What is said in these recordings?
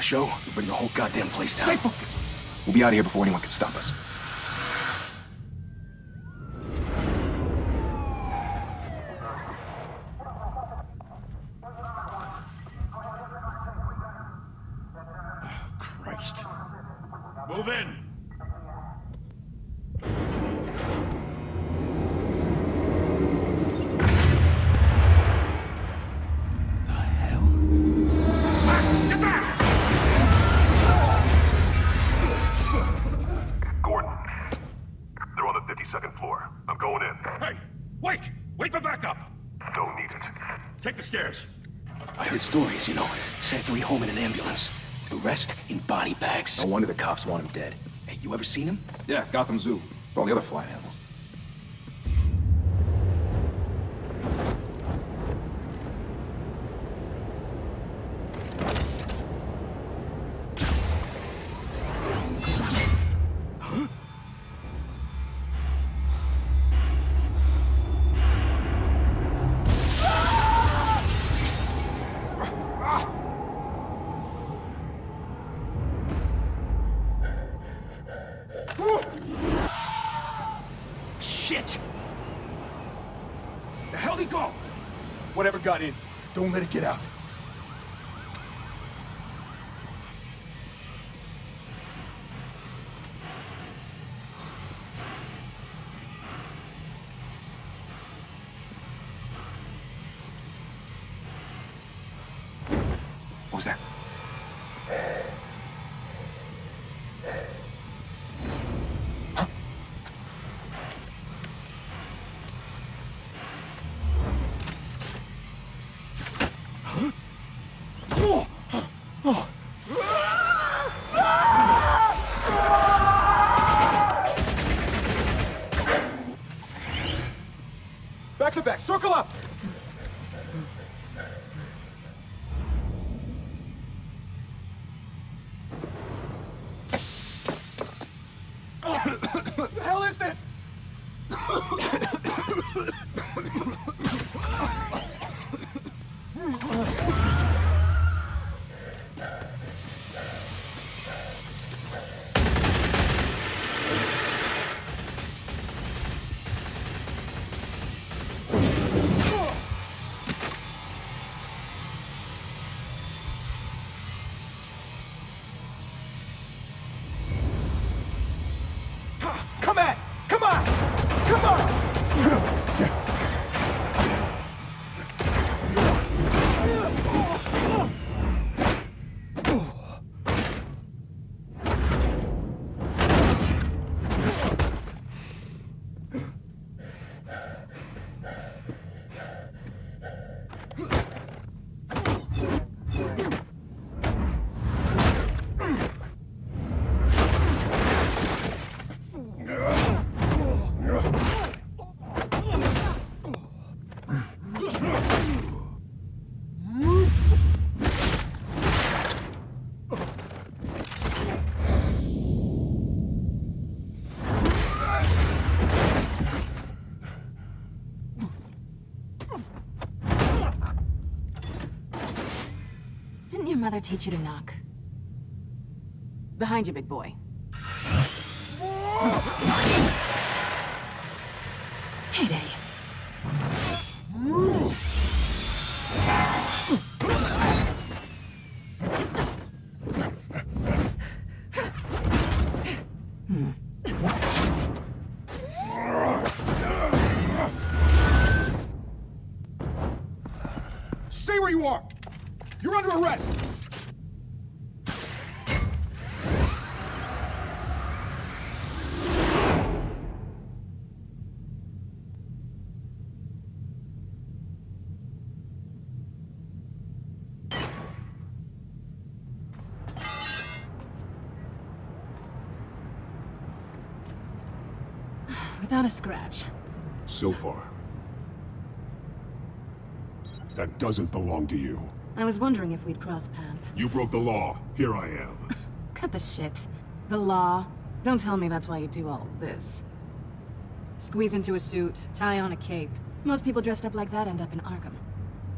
the show, we'll bring the whole goddamn place down. Stay focused. We'll be out of here before anyone can stop us. Oh, Christ. Move in. Wait for backup! Don't need it. Take the stairs. I heard stories, you know. Sent 3 home in an ambulance. The rest in body bags. No wonder the cops want him dead. Hey, you ever seen him? Yeah, Gotham Zoo. With all the other flying animals. Shit! The hell'd he go? Whatever got in, don't let it get out. What was that? Huh? Back to back, circle up! What the hell is this? Come on! Come on! Come on! Didn't your mother teach you to knock? Behind you, big boy. Heyday. Stay where you are! You're under arrest! Without a scratch. So far. That doesn't belong to you. I was wondering if we'd cross paths. You broke the law. Here I am. Cut the shit. The law. Don't tell me that's why you do all of this. Squeeze into a suit, tie on a cape. Most people dressed up like that end up in Arkham.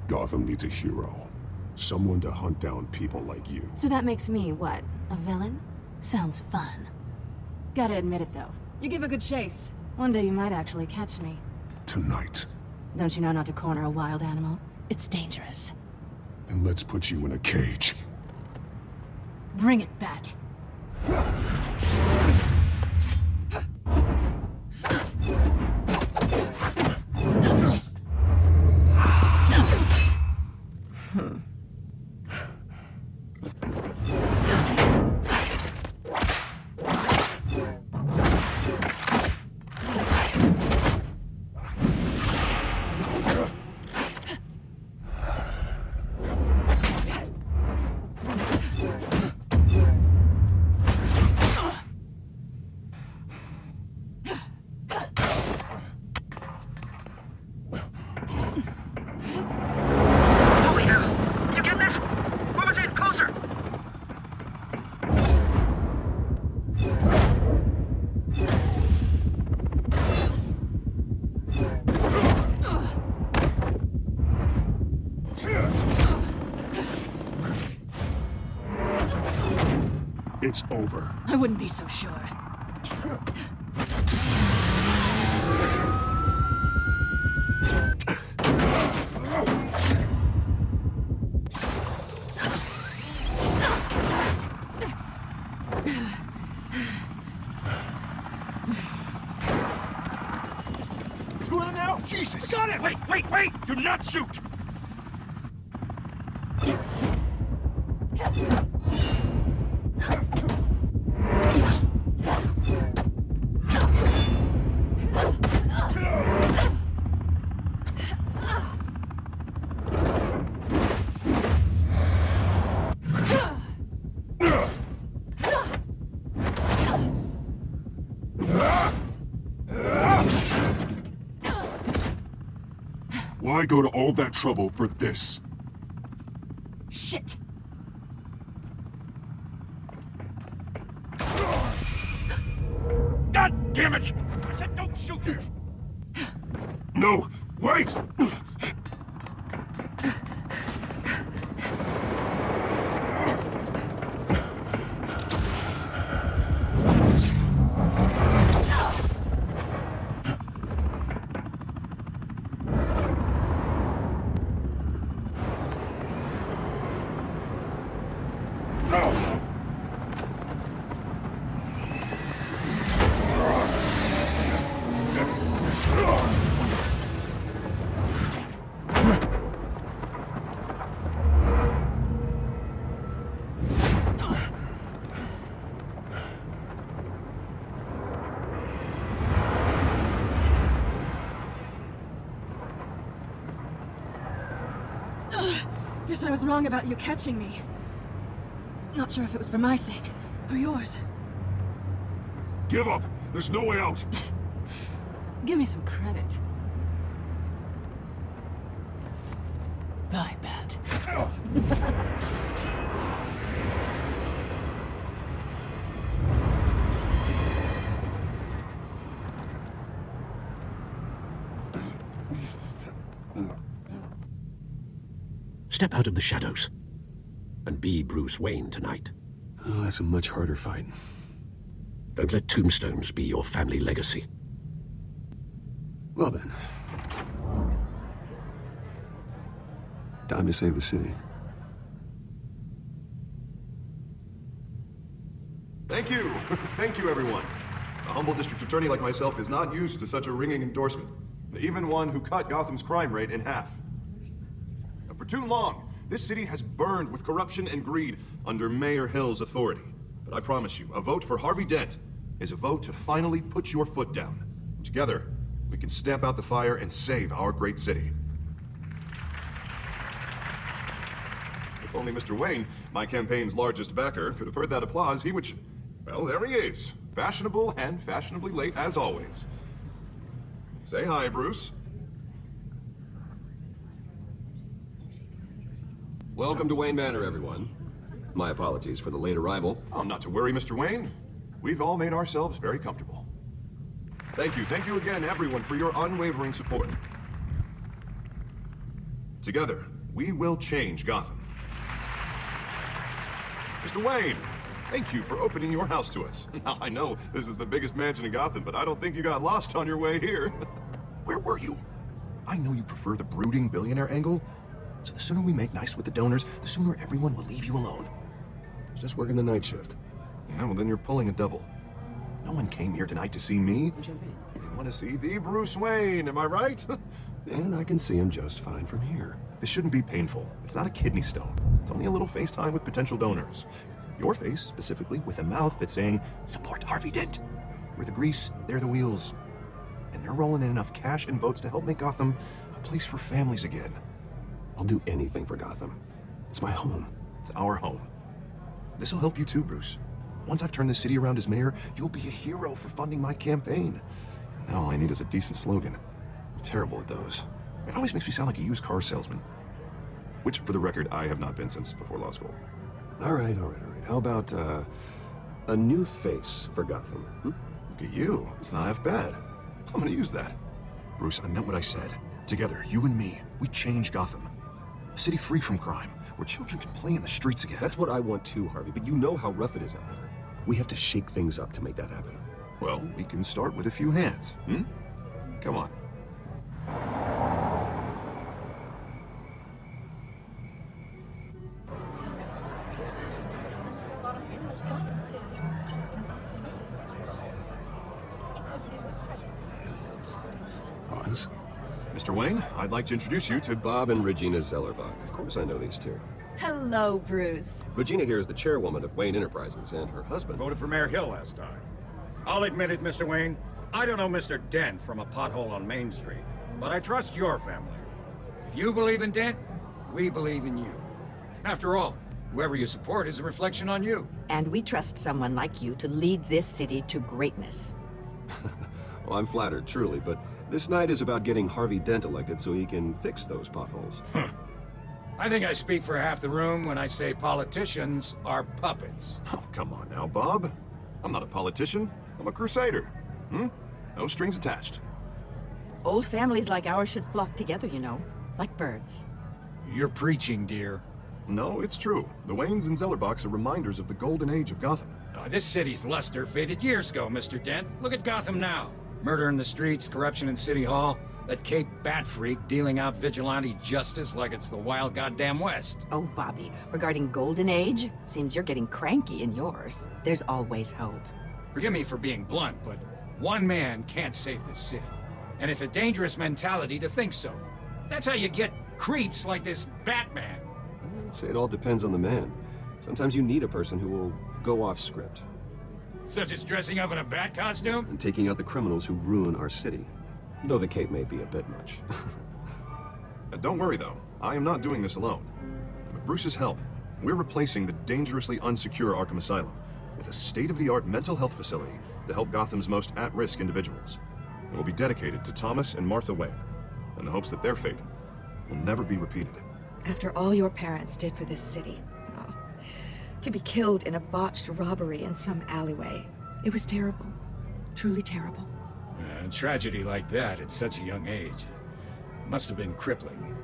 Gotham needs a hero. Someone to hunt down people like you. So that makes me, what, a villain? Sounds fun. Gotta admit it, though. You give a good chase. One day you might actually catch me. Tonight. Don't you know not to corner a wild animal? It's dangerous. Then let's put you in a cage. Bring it, Bat. Holy hell! You get this? Whoever's in, closer! It's over. I wouldn't be so sure. What's going on now? Jesus! Got it! Wait! Do not shoot! Why go to all that trouble for this? Shit! God damn it! I said don't shoot her! No! Wait! Guess I was wrong about you catching me. Not sure if it was for my sake, or yours. Give up! There's no way out! Give me some credit. Bye, Bat. Step out of the shadows and be Bruce Wayne tonight. Oh, that's a much harder fight. Don't let tombstones be your family legacy. Well then. Time to save the city. Thank you. Thank you, everyone. A humble district attorney like myself is not used to such a ringing endorsement. Even one who cut Gotham's crime rate in half. For too long, this city has burned with corruption and greed under Mayor Hill's authority. But I promise you, a vote for Harvey Dent is a vote to finally put your foot down. Together, we can stamp out the fire and save our great city. If only Mr. Wayne, my campaign's largest backer, could have heard that applause, he would... Well, there he is. Fashionable and fashionably late as always. Say hi, Bruce. Welcome to Wayne Manor, everyone. My apologies for the late arrival. Oh, not to worry, Mr. Wayne. We've all made ourselves very comfortable. Thank you again, everyone, for your unwavering support. Together, we will change Gotham. Mr. Wayne, thank you for opening your house to us. Now, I know this is the biggest mansion in Gotham, but I don't think you got lost on your way here. Where were you? I know you prefer the brooding billionaire angle, so the sooner we make nice with the donors, the sooner everyone will leave you alone. Just working the night shift. Yeah, well then you're pulling a double. No one came here tonight to see me. They want to see the Bruce Wayne, am I right? And I can see him just fine from here. This shouldn't be painful. It's not a kidney stone. It's only a little FaceTime with potential donors. Your face, specifically, with a mouth that's saying, support Harvey Dent. We're the grease, they're the wheels. And they're rolling in enough cash and votes to help make Gotham a place for families again. I'll do anything for Gotham. It's my home. It's our home. This'll help you too, Bruce. Once I've turned the city around as mayor, you'll be a hero for funding my campaign. Now all I need is a decent slogan. I'm terrible at those. It always makes me sound like a used car salesman. Which, for the record, I have not been since before law school. All right. How about, a new face for Gotham? Hmm? Look at you. It's not half bad. I'm gonna use that. Bruce, I meant what I said. Together, you and me, we change Gotham. A city free from crime, where children can play in the streets again. That's what I want too, Harvey, but you know how rough it is out there. We have to shake things up to make that happen. Well, we can start with a few hands, hmm? Come on. Pause. Mr. Wayne, I'd like to introduce you to Bob and Regina Zellerbach. Of course I know these two. Hello, Bruce. Regina here is the chairwoman of Wayne Enterprises, and her husband... Voted for Mayor Hill last time. I'll admit it, Mr. Wayne. I don't know Mr. Dent from a pothole on Main Street, but I trust your family. If you believe in Dent, we believe in you. After all, whoever you support is a reflection on you. And we trust someone like you to lead this city to greatness. Well, I'm flattered, truly, but this night is about getting Harvey Dent elected so he can fix those potholes. I think I speak for half the room when I say politicians are puppets. Oh, come on now, Bob. I'm not a politician. I'm a crusader. Hmm? No strings attached. Old families like ours should flock together, you know, like birds. You're preaching, dear. No, it's true. The Waynes and Zellerbachs are reminders of the golden age of Gotham. This city's luster faded years ago, Mr. Dent. Look at Gotham now. Murder in the streets, corruption in City Hall, that Cape Bat Freak dealing out vigilante justice like it's the wild goddamn West. Oh, Bobby, regarding Golden Age, seems you're getting cranky in yours. There's always hope. Forgive me for being blunt, but one man can't save this city. And it's a dangerous mentality to think so. That's how you get creeps like this Batman. I'd say it all depends on the man. Sometimes you need a person who will go off script. Such as dressing up in a bat costume? And taking out the criminals who ruin our city. Though the cape may be a bit much. Don't worry, though. I am not doing this alone. With Bruce's help, we're replacing the dangerously unsecure Arkham Asylum with a state-of-the-art mental health facility to help Gotham's most at-risk individuals. It will be dedicated to Thomas and Martha Wayne, in the hopes that their fate will never be repeated. After all your parents did for this city, to be killed in a botched robbery in some alleyway, it was terrible. Truly terrible. A tragedy like that at such a young age must have been crippling.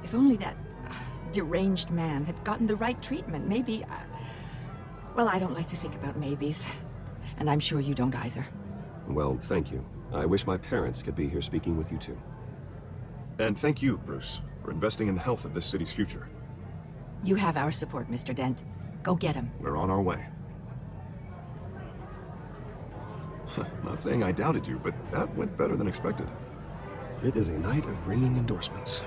If only that deranged man had gotten the right treatment, maybe... well, I don't like to think about maybes. And I'm sure you don't either. Well, thank you. I wish my parents could be here speaking with you too. And thank you, Bruce, for investing in the health of this city's future. You have our support, Mr. Dent. Go get him. We're on our way. Not saying I doubted you, but that went better than expected. It is a night of ringing endorsements.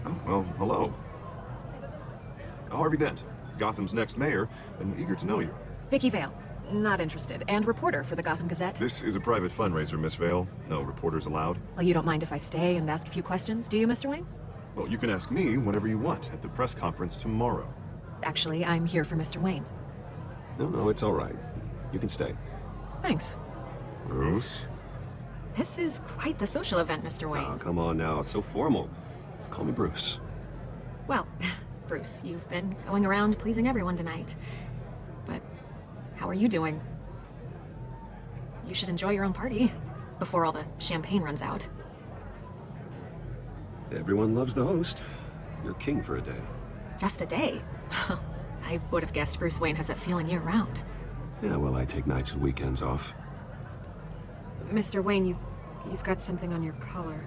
Oh, well, hello. Harvey Dent, Gotham's next mayor, and eager to know you. Vicky Vale. Not interested. And reporter for the Gotham Gazette. This is a private fundraiser, Miss Vale. No reporters allowed. Well, you don't mind if I stay and ask a few questions, do you, Mr. Wayne? Well, you can ask me whenever you want at the press conference tomorrow. Actually, I'm here for Mr. Wayne. No, it's all right. You can stay. Thanks. Bruce? This is quite the social event, Mr. Wayne. Oh, come on now. It's so formal. Call me Bruce. Well, Bruce, you've been going around pleasing everyone tonight. But how are you doing? You should enjoy your own party before all the champagne runs out. Everyone loves the host. You're king for a day. Just a day? I would have guessed Bruce Wayne has that feeling year-round. Yeah, well, I take nights and weekends off. Mr. Wayne, you've got something on your collar.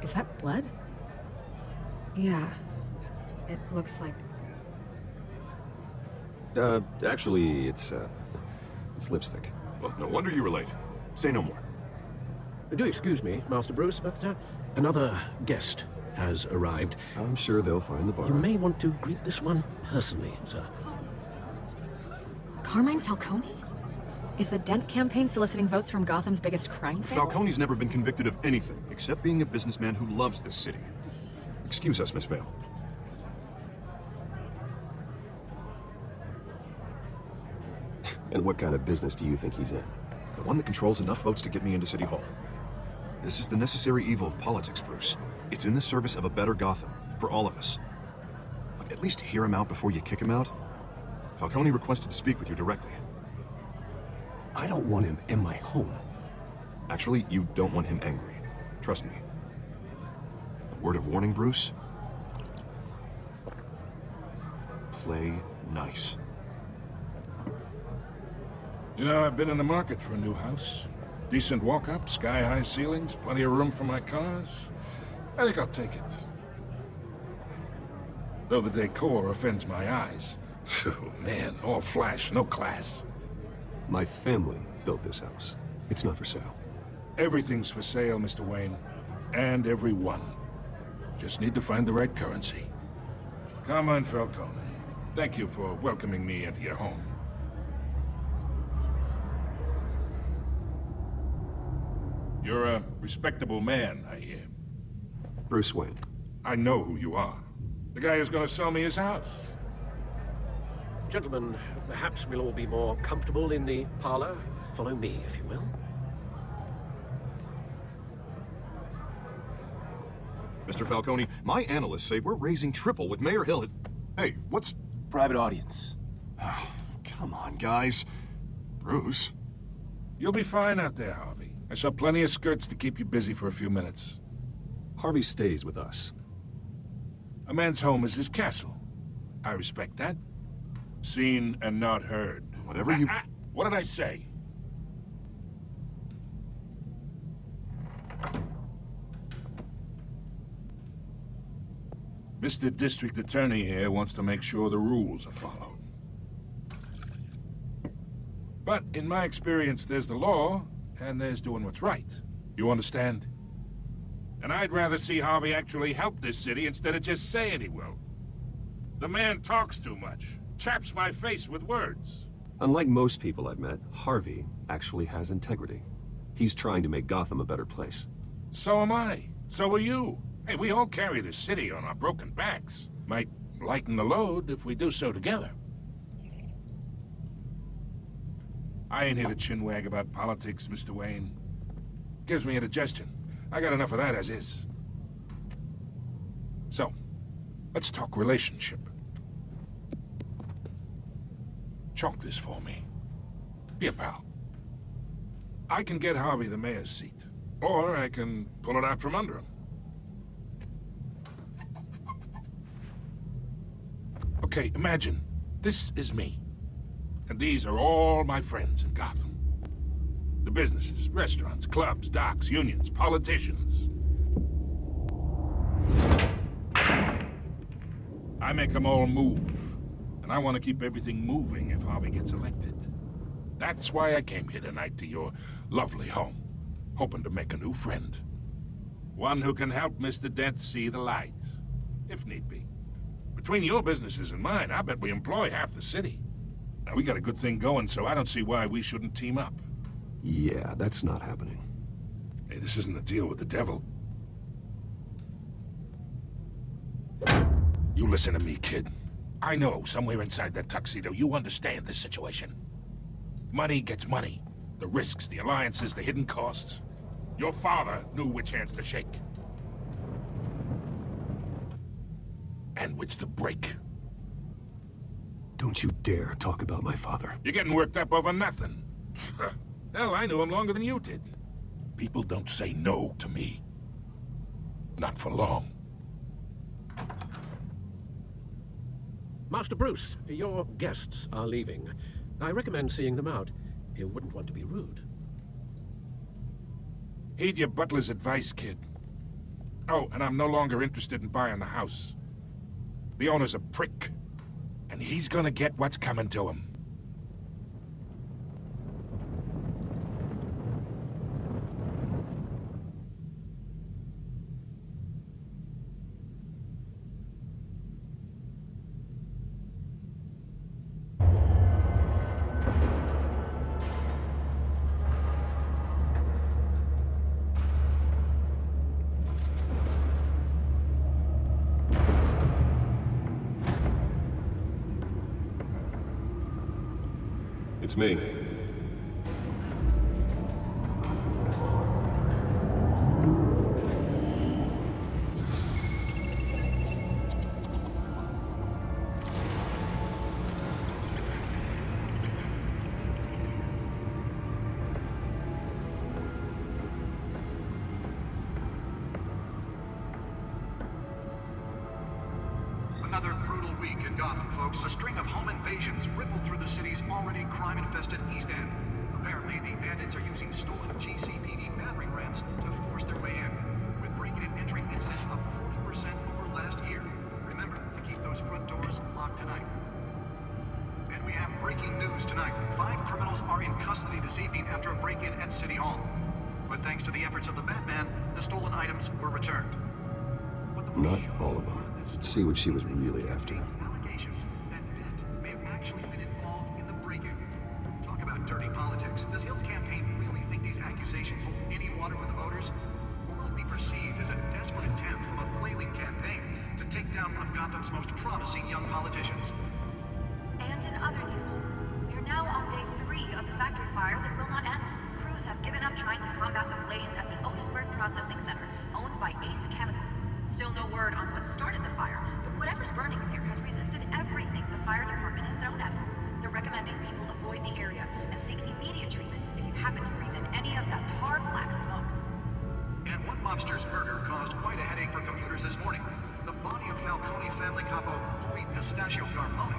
Is that blood? Yeah. It looks like... Actually, it's lipstick. Well, no wonder you were late. Say no more. Do excuse me, Master Bruce, but another guest has arrived. I'm sure they'll find the bar. You may want to greet this one personally, sir. Carmine Falcone? Is the Dent campaign soliciting votes from Gotham's biggest crime family? Falcone's never been convicted of anything, except being a businessman who loves this city. Excuse us, Miss Vale. And what kind of business do you think he's in? The one that controls enough votes to get me into City Hall. This is the necessary evil of politics, Bruce. It's in the service of a better Gotham, for all of us. Look, at least hear him out before you kick him out. Falcone requested to speak with you directly. I don't want him in my home. Actually, you don't want him angry. Trust me. A word of warning, Bruce? Play nice. You know, I've been in the market for a new house. Decent walk-up, sky-high ceilings, plenty of room for my cars. I think I'll take it. Though the decor offends my eyes. Oh, man, all flash, no class. My family built this house. It's not for sale. Everything's for sale, Mr. Wayne. And everyone. Just need to find the right currency. Carmine Falcone, thank you for welcoming me into your home. You're a respectable man, I hear. Bruce Wayne. I know who you are. The guy who's gonna sell me his house. Gentlemen, perhaps we'll all be more comfortable in the parlor. Follow me, if you will. Mr. Falcone, my analysts say we're raising triple with Mayor Hill. Hey, what's... Private audience. Oh, come on, guys. Bruce? You'll be fine out there, Harvey. I saw plenty of skirts to keep you busy for a few minutes. Harvey stays with us. A man's home is his castle. I respect that. Seen and not heard. Whatever you... What did I say? Mr. District Attorney here wants to make sure the rules are followed. But in my experience, there's the law, and there's doing what's right. You understand? And I'd rather see Harvey actually help this city instead of just saying he will. The man talks too much. Chaps my face with words. Unlike most people I've met, Harvey actually has integrity. He's trying to make Gotham a better place. So am I. So are you. Hey, we all carry this city on our broken backs. Might lighten the load if we do so together. I ain't here to chinwag about politics, Mr. Wayne. Gives me indigestion. I got enough of that as is. So, let's talk relationship. Chalk this for me. Be a pal. I can get Harvey the mayor's seat, or I can pull it out from under him. Okay, imagine this is me. And these are all my friends in Gotham. The businesses, restaurants, clubs, docks, unions, politicians. I make them all move. And I want to keep everything moving if Harvey gets elected. That's why I came here tonight to your lovely home, hoping to make a new friend. One who can help Mr. Dent see the light, if need be. Between your businesses and mine, I bet we employ half the city. Now, we got a good thing going, so I don't see why we shouldn't team up. Yeah, that's not happening. Hey, this isn't a deal with the devil. You listen to me, kid. I know, somewhere inside that tuxedo, you understand this situation. Money gets money. The risks, the alliances, the hidden costs. Your father knew which hands to shake. And which to break. Don't you dare talk about my father. You're getting worked up over nothing. Hell, I knew him longer than you did. People don't say no to me. Not for long. Master Bruce, your guests are leaving. I recommend seeing them out. You wouldn't want to be rude. Heed your butler's advice, kid. Oh, and I'm no longer interested in buying the house. The owner's a prick, and he's gonna get what's coming to him. It's me. Another brutal week in Gotham, folks. A string of home invasions ripple through the city's already crime-infested East End. Apparently, the bandits are using stolen GCPD battering rams to force their way in, with breaking and entering incidents of 40% over last year. Remember to keep those front doors locked tonight. And we have breaking news tonight. 5 criminals are in custody this evening after a break-in at City Hall. But thanks to the efforts of the Batman, the stolen items were returned. Not all of them. Let's see what she was really after. Allegations that Dent may have actually been involved in the break-in. Talk about dirty politics. Does Hill's campaign really think these accusations hold any water with the voters? Or will it be perceived as a desperate attempt from a flailing campaign to take down one of Gotham's most promising young politicians? And in other news, we are now on day 3 of the factory fire that will not end. Crews have given up trying to combat the blaze at the Otis Processing Center, owned by Ace Chemical. Still no word on what started the fire, but whatever's burning in there has resisted everything the fire department has thrown at it. They're recommending people avoid the area and seek immediate treatment if you happen to breathe in any of that tar black smoke. And one mobster's murder caused quite a headache for commuters this morning. The body of Falcone family capo Louis Pistachio Garmone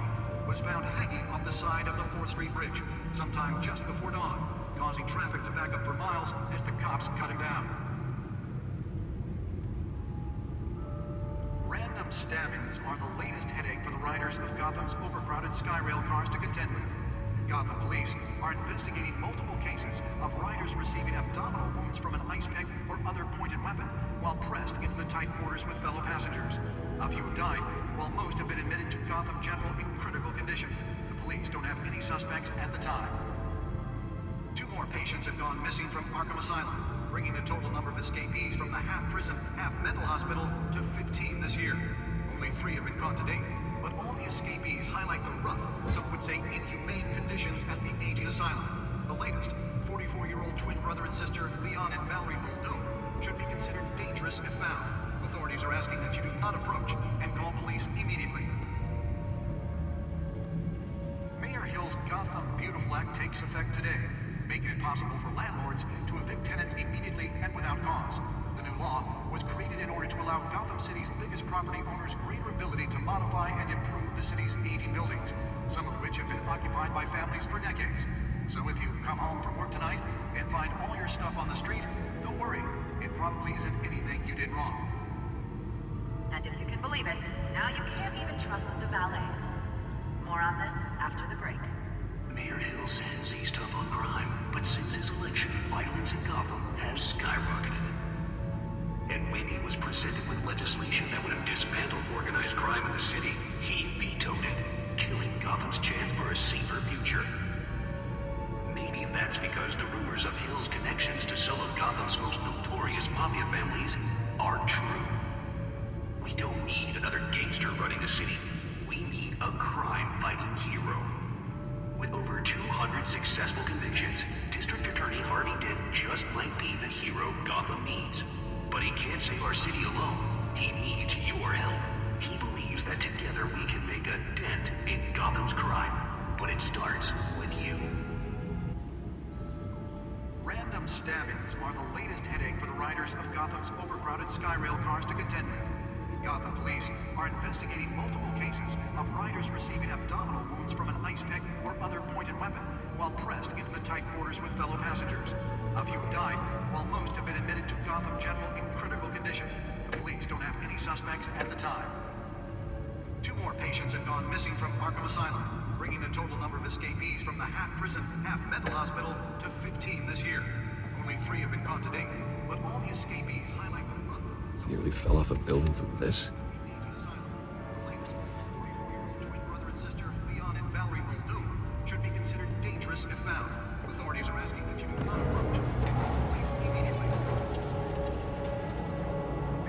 was found hanging off the side of the 4th Street Bridge sometime just before dawn, causing traffic to back up for miles as the cops cut him down. Random stabbings are the latest headache for the riders of Gotham's overcrowded Skyrail cars to contend with. Gotham police are investigating multiple cases of riders receiving abdominal wounds from an ice pick or other pointed weapon while pressed into the tight quarters with fellow passengers. A few have died, while most have been admitted to Gotham General in critical condition. The police don't have any suspects at the time. 2 more patients have gone missing from Arkham Asylum, bringing the total number of escapees from the half-prison, half-mental hospital to 15 this year. Only 3 have been caught to date, but all the escapees highlight the rough, some would say inhumane conditions at the aging asylum. The latest, 44-year-old twin brother and sister Leon and Valerie Muldoon, should be considered dangerous if found. Authorities are asking that you do not approach and call police immediately. Mayor Hill's Gotham Beautiful Act takes effect today, making it possible for landlords to evict tenants immediately and without cause. The new law was created in order to allow Gotham City's biggest property owners greater ability to modify and improve the city's aging buildings, some of which have been occupied by families for decades. So if you come home from work tonight and find all your stuff on the street, don't worry. It probably isn't anything you did wrong. And if you can believe it, now you can't even trust the valets. More on this after the break. Mayor Hill says he's tough on crime, but since his election, violence in Gotham has skyrocketed. And when he was presented with legislation that would have dismantled organized crime in the city, he vetoed it, killing Gotham's chance for a safer future. Maybe that's because the rumors of Hill's connections to some of Gotham's most notorious mafia families are true. We don't need another gangster running the city. We need a crime-fighting hero. With over 200 successful convictions, District Attorney Harvey Dent just might be the hero Gotham needs. But he can't save our city alone. He needs your help. He believes that together we can make a dent in Gotham's crime. But it starts with you. Random Random stabbings are the latest headache for the riders of Gotham's overcrowded Skyrail cars to contend with. Gotham police are investigating multiple cases of riders receiving abdominal wounds from an ice pick or other pointed weapon while pressed into the tight quarters with fellow passengers. A few have died, while most have been admitted to Gotham General in critical condition. The police don't have any suspects at the time. 2 more patients have gone missing from Arkham Asylum, bringing the total number of escapees from the half-prison, half-mental hospital to 15 this year. Only 3 have been caught to date, but all the escapees highlight the run. Nearly fell off a building for this. The latest 44-year-old twin brother and sister, Leon and Valerie Muldoon, should be considered dangerous if found. Authorities are asking that you do not approach police immediately.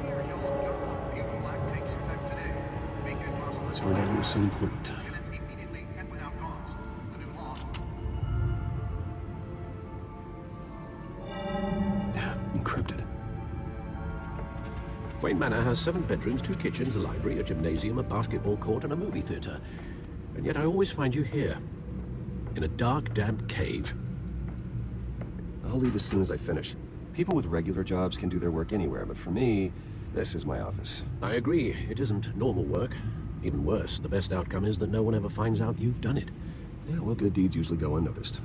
Mayor Hill's Gotham Bugle Act takes effect today, making it possible That's where that was so important. tenants immediately and without cause. The new law. Encrypted. Wayne Manor has 7 bedrooms, 2 kitchens, a library, a gymnasium, a basketball court, and a movie theater. And yet I always find you here, in a dark, damp cave. I'll leave as soon as I finish. People with regular jobs can do their work anywhere, but for me, this is my office. I agree, it isn't normal work. Even worse, the best outcome is that no one ever finds out you've done it. Yeah, well, good deeds usually go unnoticed.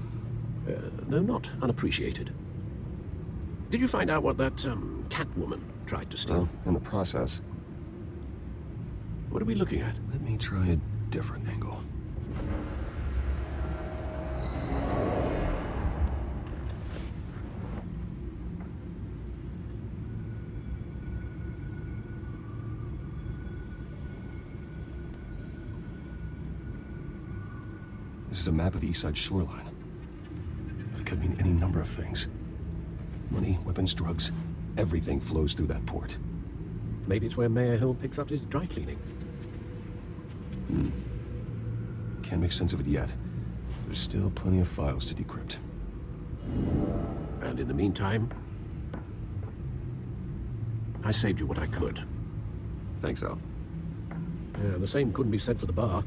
Though not unappreciated. Did you find out what that, Catwoman tried to steal? Well, in the process. What are we looking at? Let me try a different angle. This is a map of the East Side shoreline. It could mean any number of things. Money, weapons, drugs, everything flows through that port. Maybe it's where Mayor Hill picks up his dry cleaning. Can't make sense of it yet. There's still plenty of files to decrypt. And in the meantime, I saved you what I could. Thanks, Al. Yeah, the same couldn't be said for the bar.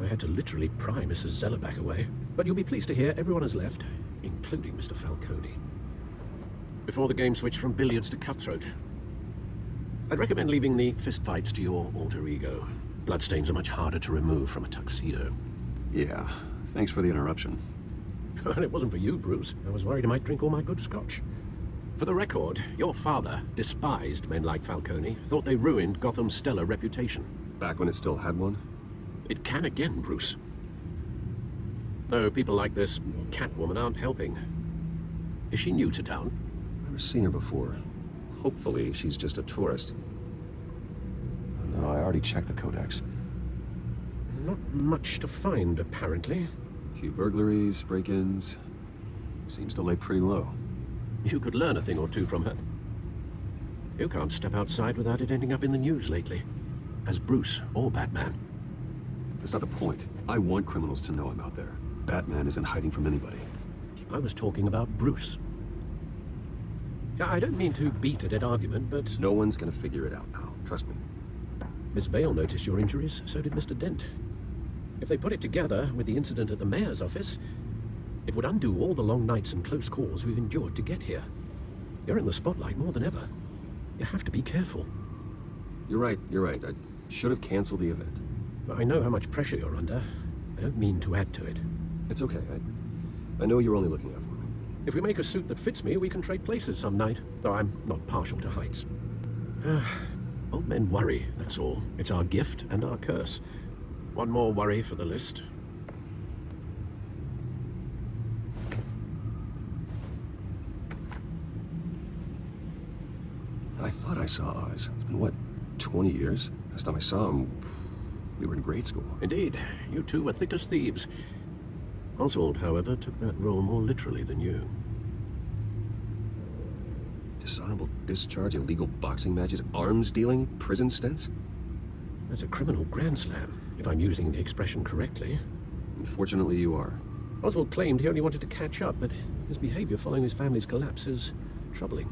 I had to literally pry Mrs. Zellerback away. But you'll be pleased to hear everyone has left, including Mr. Falcone. Before the game switched from billiards to cutthroat. I'd recommend leaving the fistfights to your alter ego. Bloodstains are much harder to remove from a tuxedo. Yeah, thanks for the interruption. And it wasn't for you, Bruce. I was worried I might drink all my good scotch. For the record, your father despised men like Falcone, thought they ruined Gotham's stellar reputation. Back when it still had one? It can again, Bruce. Though people like this Catwoman aren't helping. Is she new to town? Never seen her before. Hopefully, she's just a tourist. Oh, no, I already checked the codex. Not much to find, apparently. A few burglaries, break-ins. Seems to lay pretty low. You could learn a thing or two from her. You can't step outside without it ending up in the news lately. As Bruce or Batman. That's not the point. I want criminals to know I'm out there. Batman isn't hiding from anybody. I was talking about Bruce. I don't mean to beat a dead argument, but... No one's gonna figure it out now. Trust me. Miss Vale noticed your injuries, so did Mr. Dent. If they put it together with the incident at the mayor's office, it would undo all the long nights and close calls we've endured to get here. You're in the spotlight more than ever. You have to be careful. You're right. I should have canceled the event. I know how much pressure you're under. I don't mean to add to it. It's okay. I know you're only looking out for me. If we make a suit that fits me, we can trade places some night. Though I'm not partial to heights. Old men worry, that's all. It's our gift and our curse. One more worry for the list. I thought I saw Oz. It's been, what, 20 years? Last time I saw him, we were in grade school. Indeed. You two were thick as thieves. Oswald, however, took that role more literally than you. Dishonorable discharge, illegal boxing matches, arms dealing, prison stints? That's a criminal grand slam, if I'm using the expression correctly. Unfortunately, you are. Oswald claimed he only wanted to catch up, but his behavior following his family's collapse is troubling.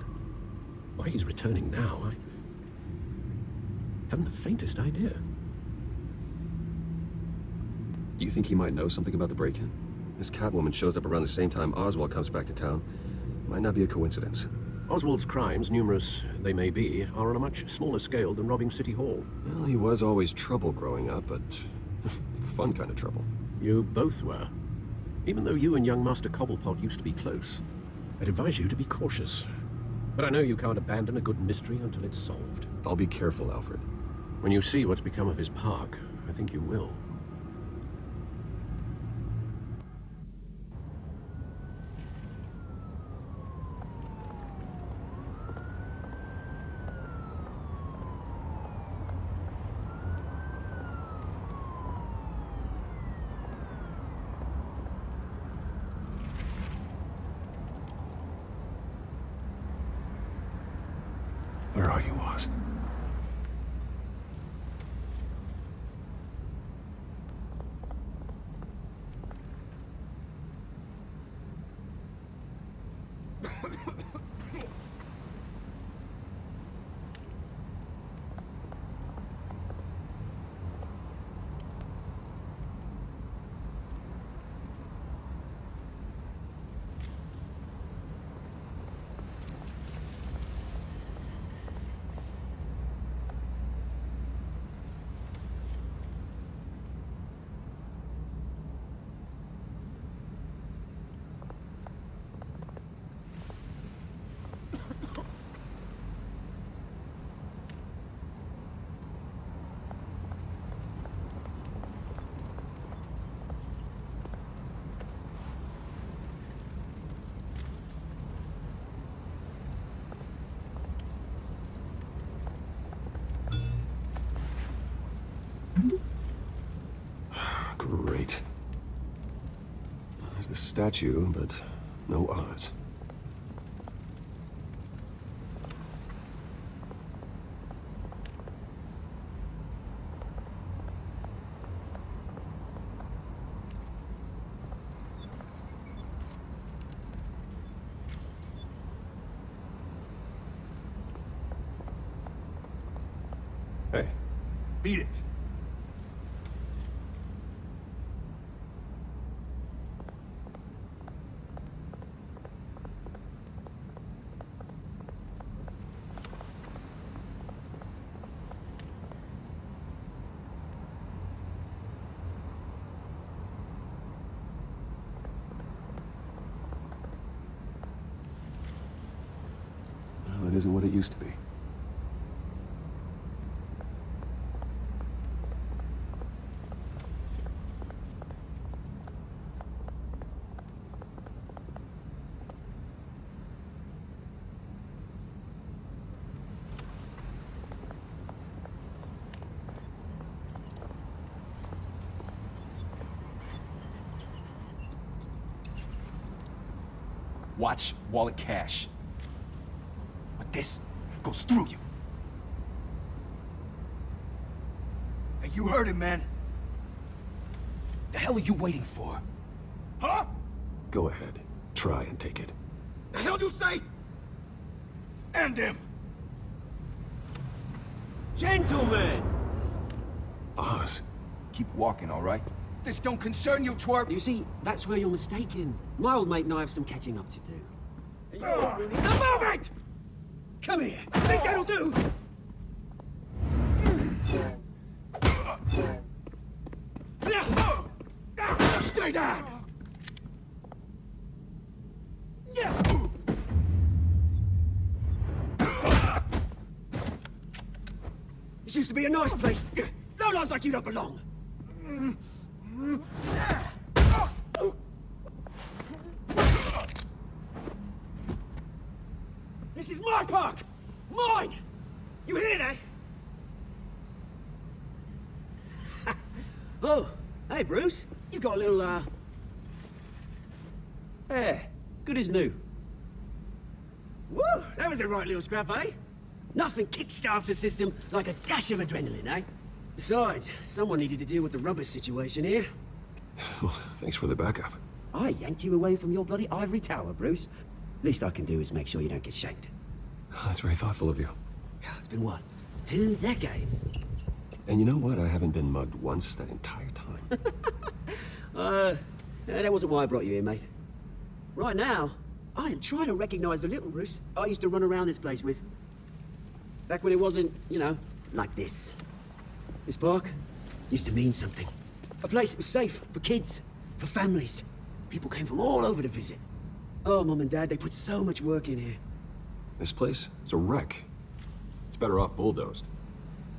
Why he's returning now, I haven't the faintest idea. Do you think he might know something about the break-in? This Catwoman shows up around the same time Oswald comes back to town. Might not be a coincidence. Oswald's crimes, numerous they may be, are on a much smaller scale than robbing City Hall. Well, he was always trouble growing up, but it's the fun kind of trouble. You both were. Even though you and young Master Cobblepot used to be close. I'd advise you to be cautious. But I know you can't abandon a good mystery until it's solved. I'll be careful, Alfred. When you see what's become of his park, I think you will. Where are you, Oz? Great. There's the statue, but no Oz. Hey. Beat it. Well, it isn't what it used to be. Watch wallet cash. But this goes through you. Hey, you heard him, man. The hell are you waiting for? Huh? Go ahead. Try and take it. The hell you say? End him. Gentlemen! Oz. Keep walking, all right? This don't concern you, twerp. You see, that's where you're mistaken. My old mate and I have some catching up to do. And you all really... The moment! Come here. Think that'll do? Stay down! This used to be a nice place. No lives like you don't belong. This is my park! Mine! You hear that? Oh, hey Bruce. You've got a little, Yeah, good as new. Woo! That was a right little scrap, eh? Nothing kickstarts the system like a dash of adrenaline, eh? Besides, someone needed to deal with the rubbish situation here. Well, thanks for the backup. I yanked you away from your bloody ivory tower, Bruce. Least I can do is make sure you don't get shanked. Oh, that's very thoughtful of you. Yeah, it's been what? 2 decades? And you know what? I haven't been mugged once that entire time. That wasn't why I brought you here, mate. Right now, I am trying to recognize the little Bruce I used to run around this place with. Back when it wasn't, you know, like this. This park used to mean something. A place that was safe for kids, for families. People came from all over to visit. Oh, Mum and Dad, they put so much work in here. This place is a wreck. It's better off bulldozed.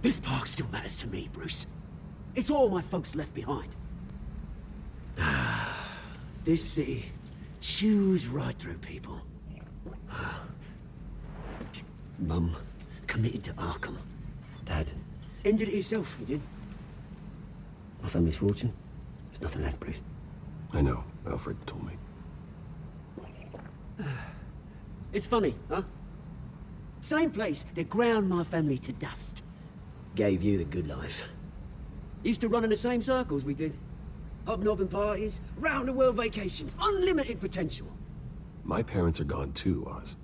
This park still matters to me, Bruce. It's all my folks left behind. This city chews right through people. Mum committed to Arkham. Dad ended it yourself, you did. My family's fortune. There's nothing left, Bruce. I know. Alfred told me. It's funny, huh? Same place that ground my family to dust. Gave you the good life. Used to run in the same circles we did. Hobnobbing parties, round-the-world vacations, unlimited potential. My parents are gone too, Oz.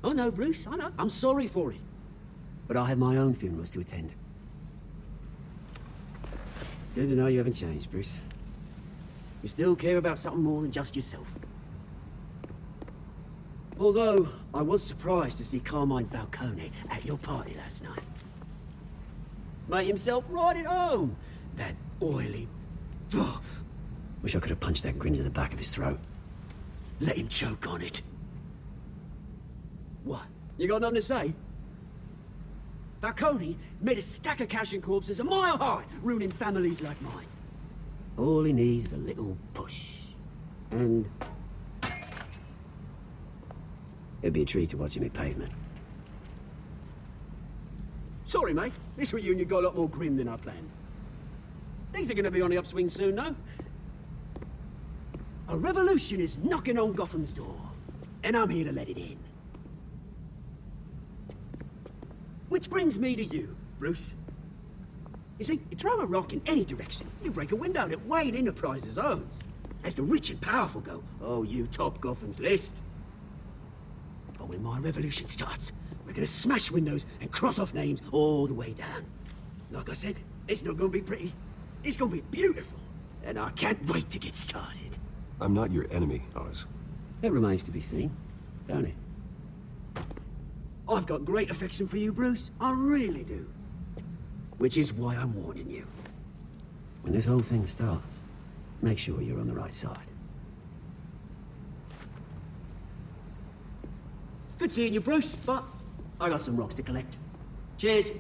I know, Bruce, I know. I'm sorry for it. But I have my own funerals to attend. Good to know you haven't changed, Bruce. You still care about something more than just yourself. Although, I was surprised to see Carmine Falcone at your party last night. Made himself right at home. That oily... Oh, wish I could have punched that grin into the back of his throat. Let him choke on it. What? You got nothing to say? Falcone made a stack of cash and corpses a mile high, ruining families like mine. All he needs is a little push. And... it'd be a treat to watch him hit pavement. Sorry, mate. This reunion got a lot more grim than I planned. Things are gonna be on the upswing soon, no? A revolution is knocking on Gotham's door, and I'm here to let it in. Which brings me to you, Bruce. You see, you throw a rock in any direction, you break a window that Wayne Enterprises owns. As the rich and powerful go, oh, you top Gotham's list. But when my revolution starts, we're gonna smash windows and cross off names all the way down. Like I said, it's not gonna be pretty. It's gonna be beautiful. And I can't wait to get started. I'm not your enemy, Oz. It remains to be seen, don't it? I've got great affection for you, Bruce. I really do. Which is why I'm warning you. When this whole thing starts, make sure you're on the right side. Good seeing you, Bruce, but I got some rocks to collect. Cheers.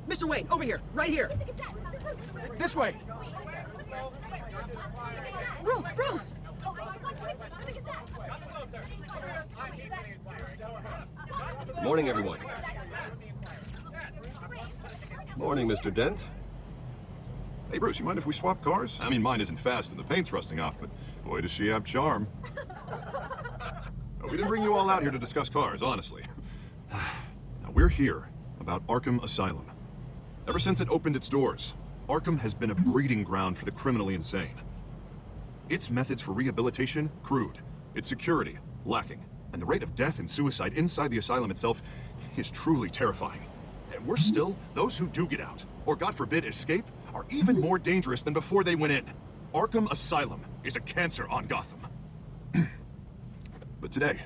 Mr. Wayne, over here, right here. This way. Bruce! Morning, everyone. Morning, Mr. Dent. Hey, Bruce, you mind if we swap cars? I mean, mine isn't fast and the paint's rusting off, but boy, does she have charm. No, we didn't bring you all out here to discuss cars, honestly. Now, we're here about Arkham Asylum. Ever since it opened its doors, Arkham has been a breeding ground for the criminally insane. Its methods for rehabilitation, crude. Its security, lacking. And the rate of death and suicide inside the asylum itself is truly terrifying. And worse still, those who do get out, or God forbid escape, are even more dangerous than before they went in. Arkham Asylum is a cancer on Gotham. But today,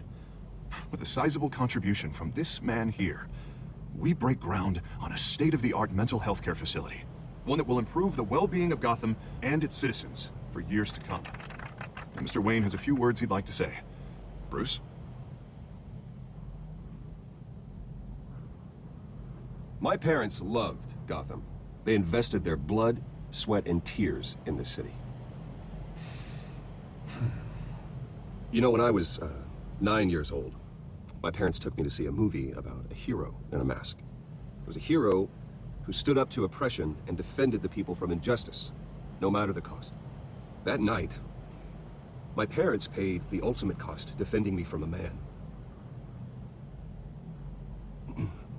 with a sizable contribution from this man here, we break ground on a state-of-the-art mental health care facility. One that will improve the well-being of Gotham and its citizens for years to come. And Mr. Wayne has a few words he'd like to say. Bruce? My parents loved Gotham. They invested their blood, sweat, and tears in this city. You know, when I was 9 years old, my parents took me to see a movie about a hero in a mask. It was a hero who stood up to oppression and defended the people from injustice. no matter the cost. That night, my parents paid the ultimate cost defending me from a man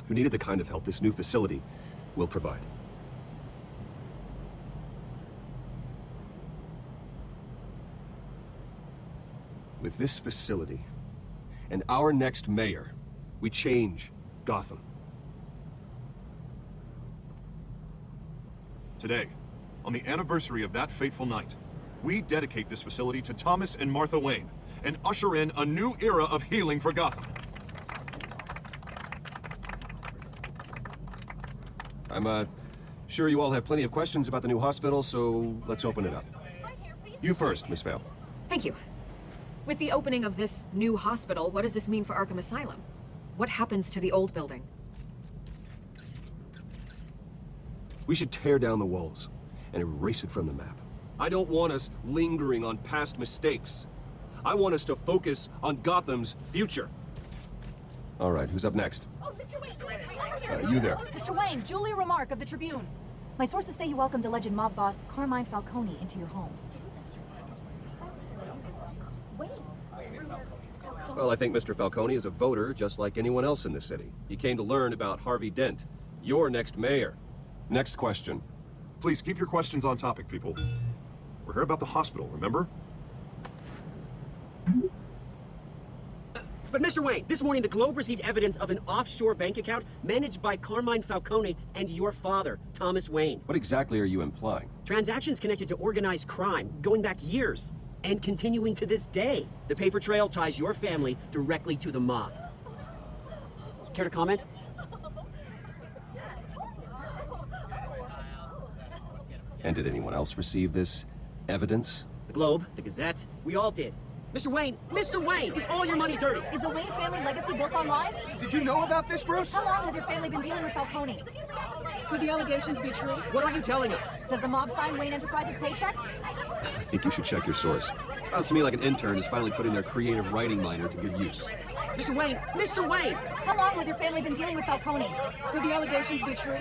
who needed the kind of help this new facility will provide. With this facility and our next mayor, we change Gotham. Today, on the anniversary of that fateful night, we dedicate this facility to Thomas and Martha Wayne and usher in a new era of healing for Gotham. I'm sure you all have plenty of questions about the new hospital, so let's open it up. You first, Miss Vale. Thank you. With the opening of this new hospital, what does this mean for Arkham Asylum? What happens to the old building? We should tear down the walls and erase it from the map. I don't want us lingering on past mistakes. I want us to focus on Gotham's future. All right, who's up next? You there. Mr. Wayne, Julia Remark of the Tribune. My sources say you welcomed alleged mob boss Carmine Falcone into your home. Well, I think Mr. Falcone is a voter just like anyone else in the city. He came to learn about Harvey Dent, your next mayor. Next question. Please keep your questions on topic, people. We're here about the hospital, remember? But Mr. Wayne, this morning the Globe received evidence of an offshore bank account managed by Carmine Falcone and your father, Thomas Wayne. What exactly are you implying? Transactions connected to organized crime, going back years, and continuing to this day. The paper trail ties your family directly to the mob. Care to comment? And did anyone else receive this evidence? The Globe, the Gazette, we all did. Mr. Wayne, is all your money dirty? Is the Wayne family legacy built on lies? Did you know about this, Bruce? How long has your family been dealing with Falcone? Could the allegations be true? What are you telling us? Does the mob sign Wayne Enterprises paychecks? I think you should check your source. Sounds to me like an intern is finally putting their creative writing minor to good use. Mr. Wayne! How long has your family been dealing with Falcone? Could the allegations be true?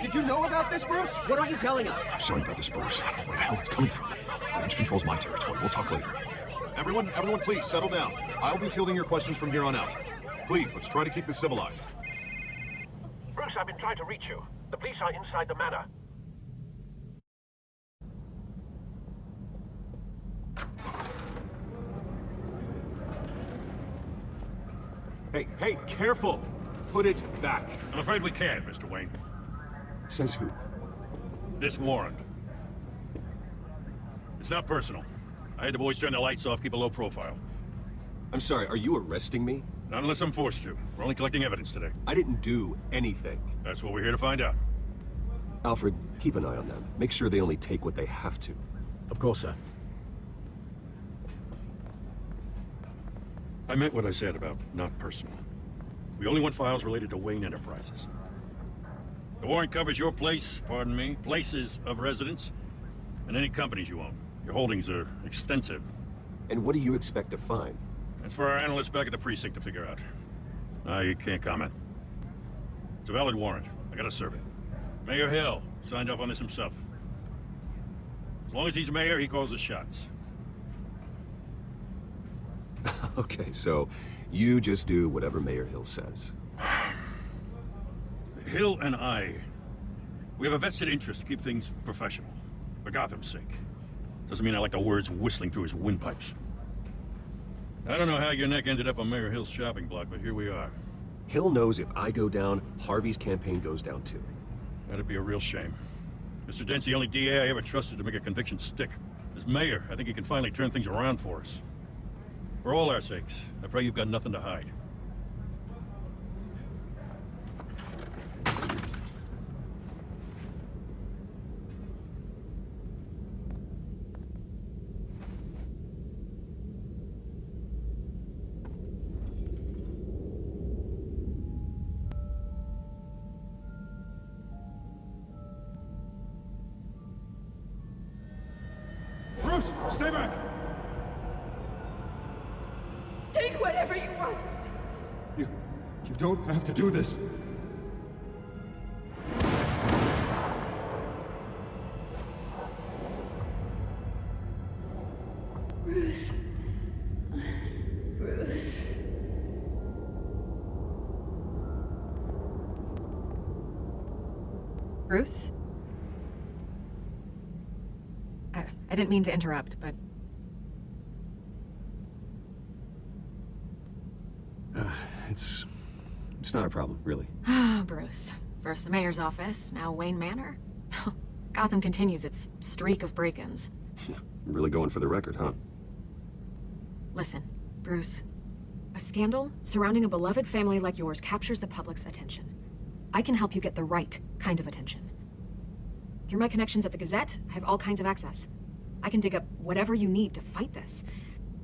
Did you know about this, Bruce? What are you telling us? I'm sorry about this, Bruce. I don't know where the hell it's coming from. Damage control's my territory. We'll talk later. Everyone, please, settle down. I'll be fielding your questions from here on out. Please, let's try to keep this civilized. Bruce, I've been trying to reach you. The police are inside the manor. Hey, careful! Put it back. I'm afraid we can't, Mr. Wayne. Says who? This warrant. It's not personal. I had the boys turn the lights off, keep a low profile. I'm sorry, are you arresting me? Not unless I'm forced to. We're only collecting evidence today. I didn't do anything. That's what we're here to find out. Alfred, keep an eye on them. Make sure they only take what they have to. Of course, sir. I meant what I said about not personal. We only want files related to Wayne Enterprises. The warrant covers your places of residence, and any companies you own. Your holdings are extensive. And what do you expect to find? That's for our analysts back at the precinct to figure out. I can't comment. It's a valid warrant. I gotta serve it. Mayor Hill signed off on this himself. As long as he's mayor, he calls the shots. Okay, so you just do whatever Mayor Hill says. Hill and we have a vested interest to keep things professional. For Gotham's sake. Doesn't mean I like the words whistling through his windpipes. I don't know how your neck ended up on Mayor Hill's shopping block, but here we are. Hill knows if I go down, Harvey's campaign goes down too. That'd be a real shame. Mr. Dent's the only DA I ever trusted to make a conviction stick. As mayor, I think he can finally turn things around for us. For all our sakes, I pray you've got nothing to hide. Bruce, stay back! Take whatever you want. You don't have to do this. Bruce? I didn't mean to interrupt, but... It's not a problem, really. Ah, Bruce. First the mayor's office, now Wayne Manor. Gotham continues its streak of break-ins. Really going for the record, huh? Listen, Bruce. A scandal surrounding a beloved family like yours captures the public's attention. I can help you get the right kind of attention. Through my connections at the Gazette, I have all kinds of access. I can dig up whatever you need to fight this.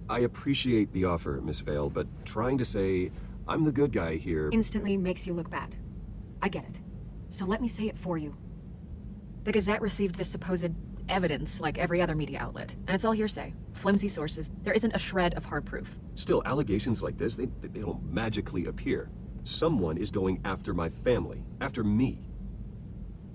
I appreciate the offer, Miss Vale, but trying to say I'm the good guy here... Instantly makes you look bad. I get it. So let me say it for you. The Gazette received this supposed evidence like every other media outlet, and it's all hearsay. Flimsy sources. There isn't a shred of hard proof. Still, allegations like this, they don't magically appear. Someone is going after my family, after me.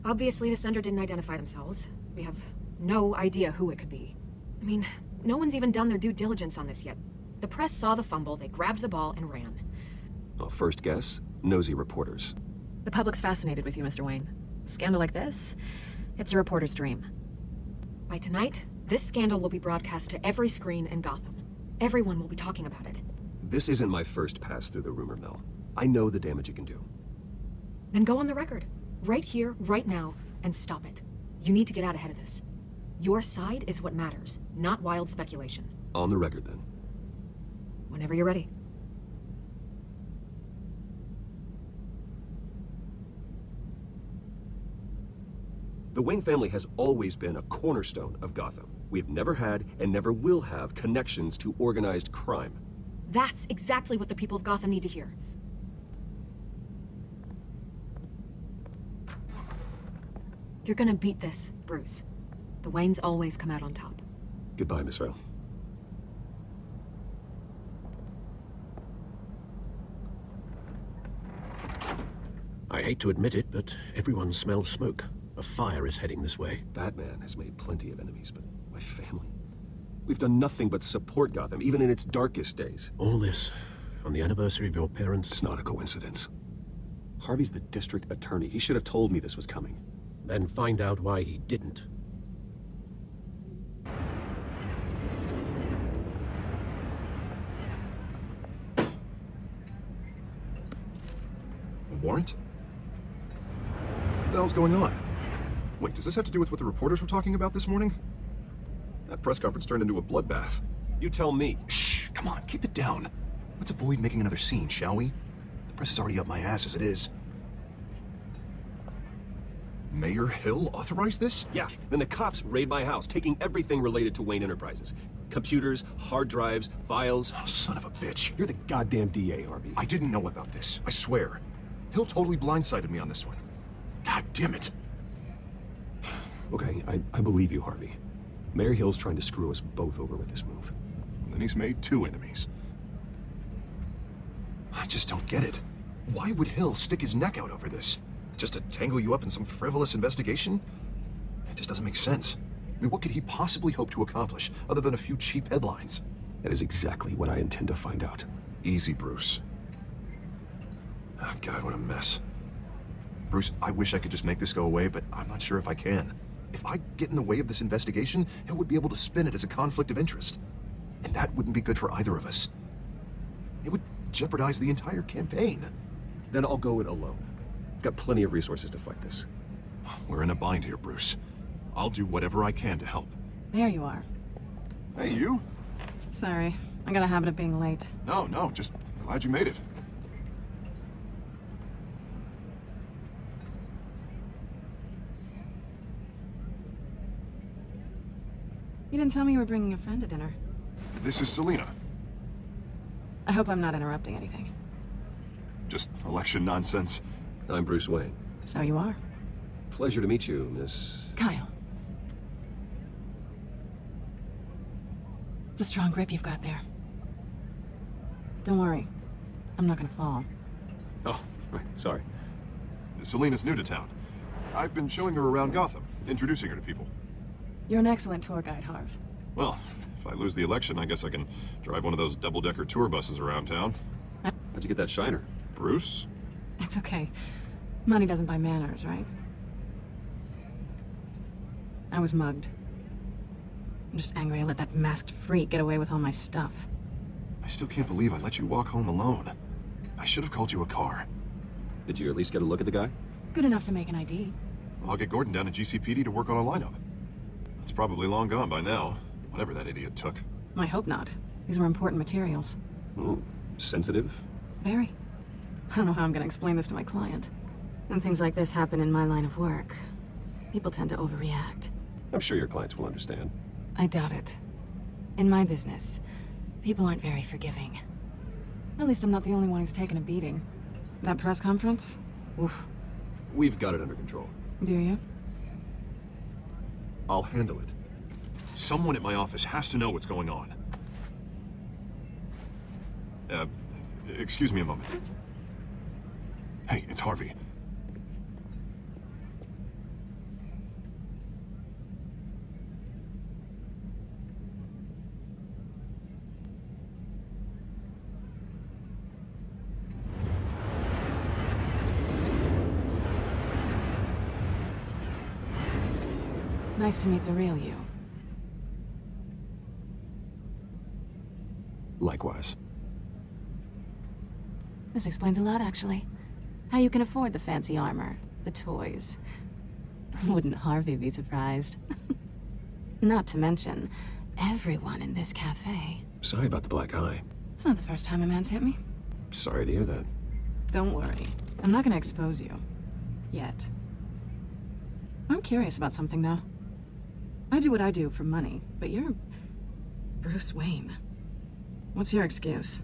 Obviously, the sender didn't identify themselves. We have no idea who it could be. I mean, no one's even done their due diligence on this yet. The press saw the fumble, they grabbed the ball and ran. Well, first guess, nosy reporters. The public's fascinated with you, Mr. Wayne. A scandal like this, it's a reporter's dream. By tonight, this scandal will be broadcast to every screen in Gotham. Everyone will be talking about it. This isn't my first pass through the rumor mill. I know the damage it can do. Then go on the record. Right here, right now, and stop it. You need to get out ahead of this. Your side is what matters, not wild speculation. On the record, then. Whenever you're ready. The Wayne family has always been a cornerstone of Gotham. We have never had and never will have connections to organized crime. That's exactly what the people of Gotham need to hear. You're gonna beat this, Bruce. The Waynes always come out on top. Goodbye, Miss Vale. I hate to admit it, but everyone smells smoke. A fire is heading this way. Batman has made plenty of enemies, but my family... We've done nothing but support Gotham, even in its darkest days. All this, on the anniversary of your parents... It's not a coincidence. Harvey's the district attorney. He should have told me this was coming. Then find out why he didn't. A warrant? What the hell's going on? Wait, does this have to do with what the reporters were talking about this morning? That press conference turned into a bloodbath. You tell me. Shh, come on, keep it down. Let's avoid making another scene, shall we? The press is already up my ass as it is. Mayor Hill authorized this? Yeah, then the cops raid my house, taking everything related to Wayne Enterprises. Computers, hard drives, files. Oh, son of a bitch. You're the goddamn DA, Harvey. I didn't know about this, I swear. Hill totally blindsided me on this one. God damn it. Okay, I believe you, Harvey. Mayor Hill's trying to screw us both over with this move. Then he's made two enemies. I just don't get it. Why would Hill stick his neck out over this? Just to tangle you up in some frivolous investigation? It just doesn't make sense. I mean, what could he possibly hope to accomplish other than a few cheap headlines? That is exactly what I intend to find out. Easy, Bruce. Oh, God, what a mess. Bruce, I wish I could just make this go away, but I'm not sure if I can. If I get in the way of this investigation, Hill would be able to spin it as a conflict of interest. And that wouldn't be good for either of us. It would jeopardize the entire campaign. Then I'll go it alone. I've got plenty of resources to fight this. We're in a bind here, Bruce. I'll do whatever I can to help. There you are. Hey, you? Sorry, I got a habit of being late. No, just glad you made it. You didn't tell me you were bringing a friend to dinner. This is Selina. I hope I'm not interrupting anything. Just election nonsense. I'm Bruce Wayne. So you are. Pleasure to meet you, Miss... Kyle. It's a strong grip you've got there. Don't worry. I'm not gonna fall. Oh, right, sorry. Selina's new to town. I've been showing her around Gotham, introducing her to people. You're an excellent tour guide, Harv. Well, if I lose the election, I guess I can drive one of those double-decker tour buses around town. How'd you get that shiner? Bruce? It's okay. Money doesn't buy manners, right? I was mugged. I'm just angry I let that masked freak get away with all my stuff. I still can't believe I let you walk home alone. I should have called you a car. Did you at least get a look at the guy? Good enough to make an ID. I'll get Gordon down to GCPD to work on a lineup. It's probably long gone by now, whatever that idiot took. I hope not. These were important materials. Ooh, sensitive? Very. I don't know how I'm gonna explain this to my client. When things like this happen in my line of work, people tend to overreact. I'm sure your clients will understand. I doubt it. In my business, people aren't very forgiving. At least I'm not the only one who's taken a beating. That press conference? Oof. We've got it under control. Do you? I'll handle it. Someone at my office has to know what's going on. Excuse me a moment. Hey, it's Harvey. Nice to meet the real you. Likewise. This explains a lot, actually. How you can afford the fancy armor, the toys. Wouldn't Harvey be surprised? Not to mention, everyone in this cafe. Sorry about the black eye. It's not the first time a man's hit me. Sorry to hear that. Don't worry. I'm not gonna expose you. Yet. I'm curious about something, though. I do what I do for money, but you're Bruce Wayne. What's your excuse?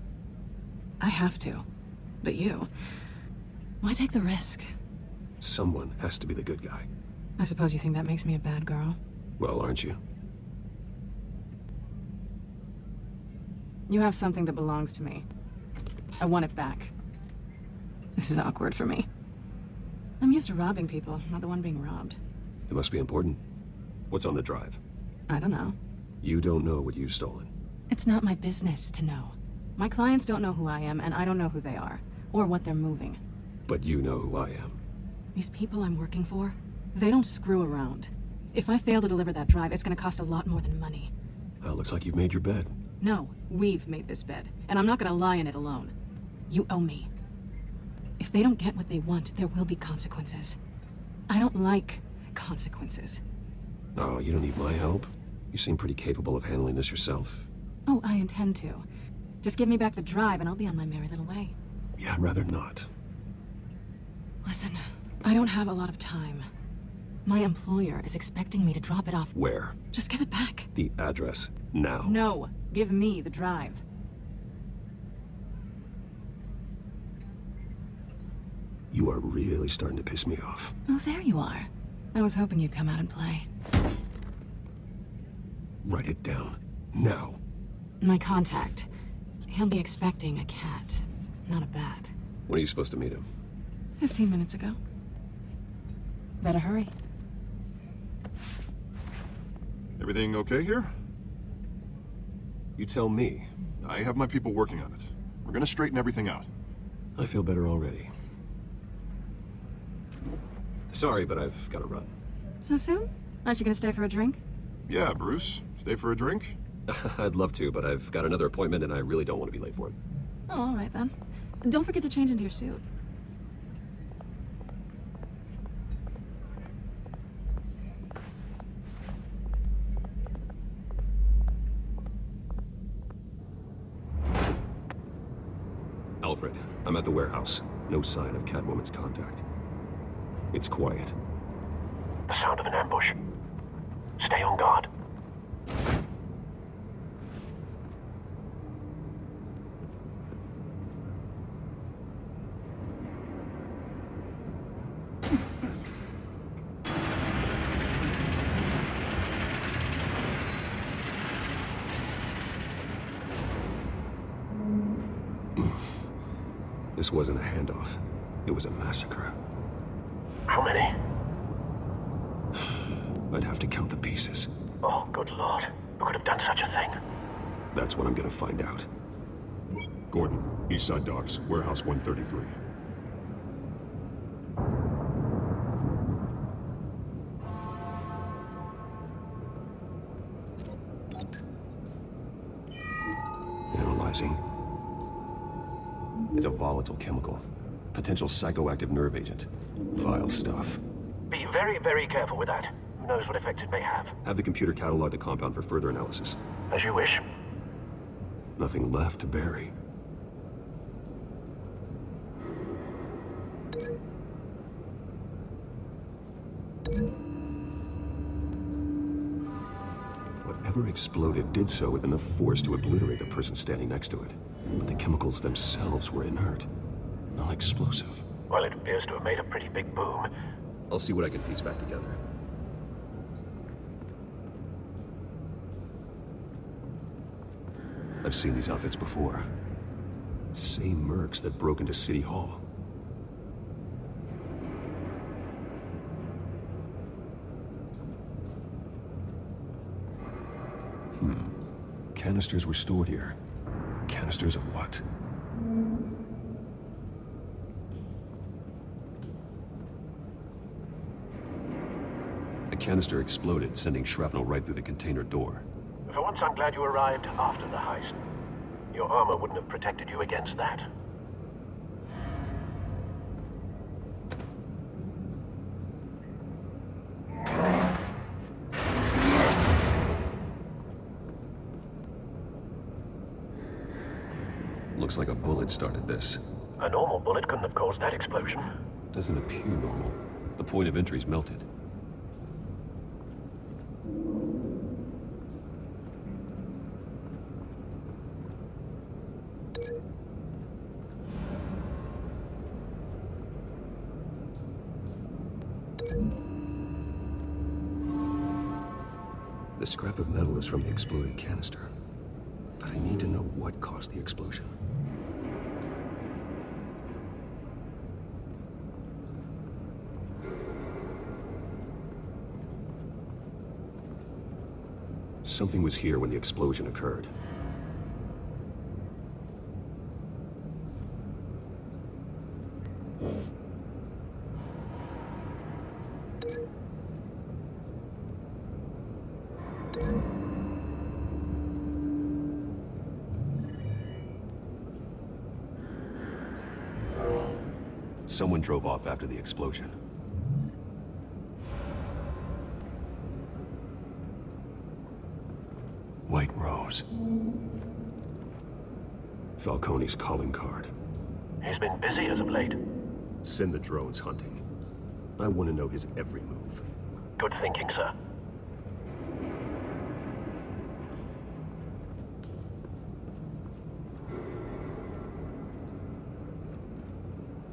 I have to. But you... why take the risk? Someone has to be the good guy. I suppose you think that makes me a bad girl? Well, aren't you? You have something that belongs to me. I want it back. This is awkward for me. I'm used to robbing people, not the one being robbed. It must be important. What's on the drive? I don't know. You don't know what you've stolen. It's not my business to know. My clients don't know who I am, and I don't know who they are, or what they're moving. But you know who I am. These people I'm working for, they don't screw around. If I fail to deliver that drive, it's gonna cost a lot more than money. Well, looks like you've made your bed. No, we've made this bed, and I'm not gonna lie in it alone. You owe me. If they don't get what they want, there will be consequences. I don't like consequences. Oh, you don't need my help. You seem pretty capable of handling this yourself. Oh, I intend to. Just give me back the drive and I'll be on my merry little way. Yeah, I'd rather not. Listen, I don't have a lot of time. My employer is expecting me to drop it off. Where? Just give it back. The address. Now. No, give me the drive. You are really starting to piss me off. Oh, there you are. I was hoping you'd come out and play. Write it down. Now. My contact. He'll be expecting a cat, not a bat. When are you supposed to meet him? 15 minutes ago. Better hurry. Everything okay here? You tell me. I have my people working on it. We're gonna straighten everything out. I feel better already. Sorry, but I've got to run. So soon? Aren't you gonna stay for a drink? Yeah, Bruce. Stay for a drink? I'd love to, but I've got another appointment and I really don't want to be late for it. Oh, all right then. Don't forget to change into your suit. Alfred, I'm at the warehouse. No sign of Catwoman's contact. It's quiet. The sound of an ambush. Stay on guard. This wasn't a handoff. It was a massacre. How many? I'd have to count the pieces. Oh, good lord. Who could have done such a thing? That's what I'm gonna find out. Gordon, Eastside Docks, Warehouse 133. It's a volatile chemical. Potential psychoactive nerve agent. Vile stuff. Be very, very careful with that. Who knows what effects it may have. Have the computer catalog the compound for further analysis. As you wish. Nothing left to bury. Whatever exploded did so with enough force to obliterate the person standing next to it. But the chemicals themselves were inert, non-explosive. Well, it appears to have made a pretty big boom. I'll see what I can piece back together. I've seen these outfits before. Same mercs that broke into City Hall. Canisters were stored here. Canisters of what? The canister exploded, sending shrapnel right through the container door. For once, I'm glad you arrived after the heist. Your armor wouldn't have protected you against that. Looks like a bullet started this. A normal bullet couldn't have caused that explosion. Doesn't appear normal. The point of entry's melted. The scrap of metal is from the exploded canister. But I need to know what caused the explosion. Something was here when the explosion occurred. Someone drove off after the explosion. White Rose. Falcone's calling card. He's been busy as of late. Send the drones hunting. I want to know his every move. Good thinking, sir.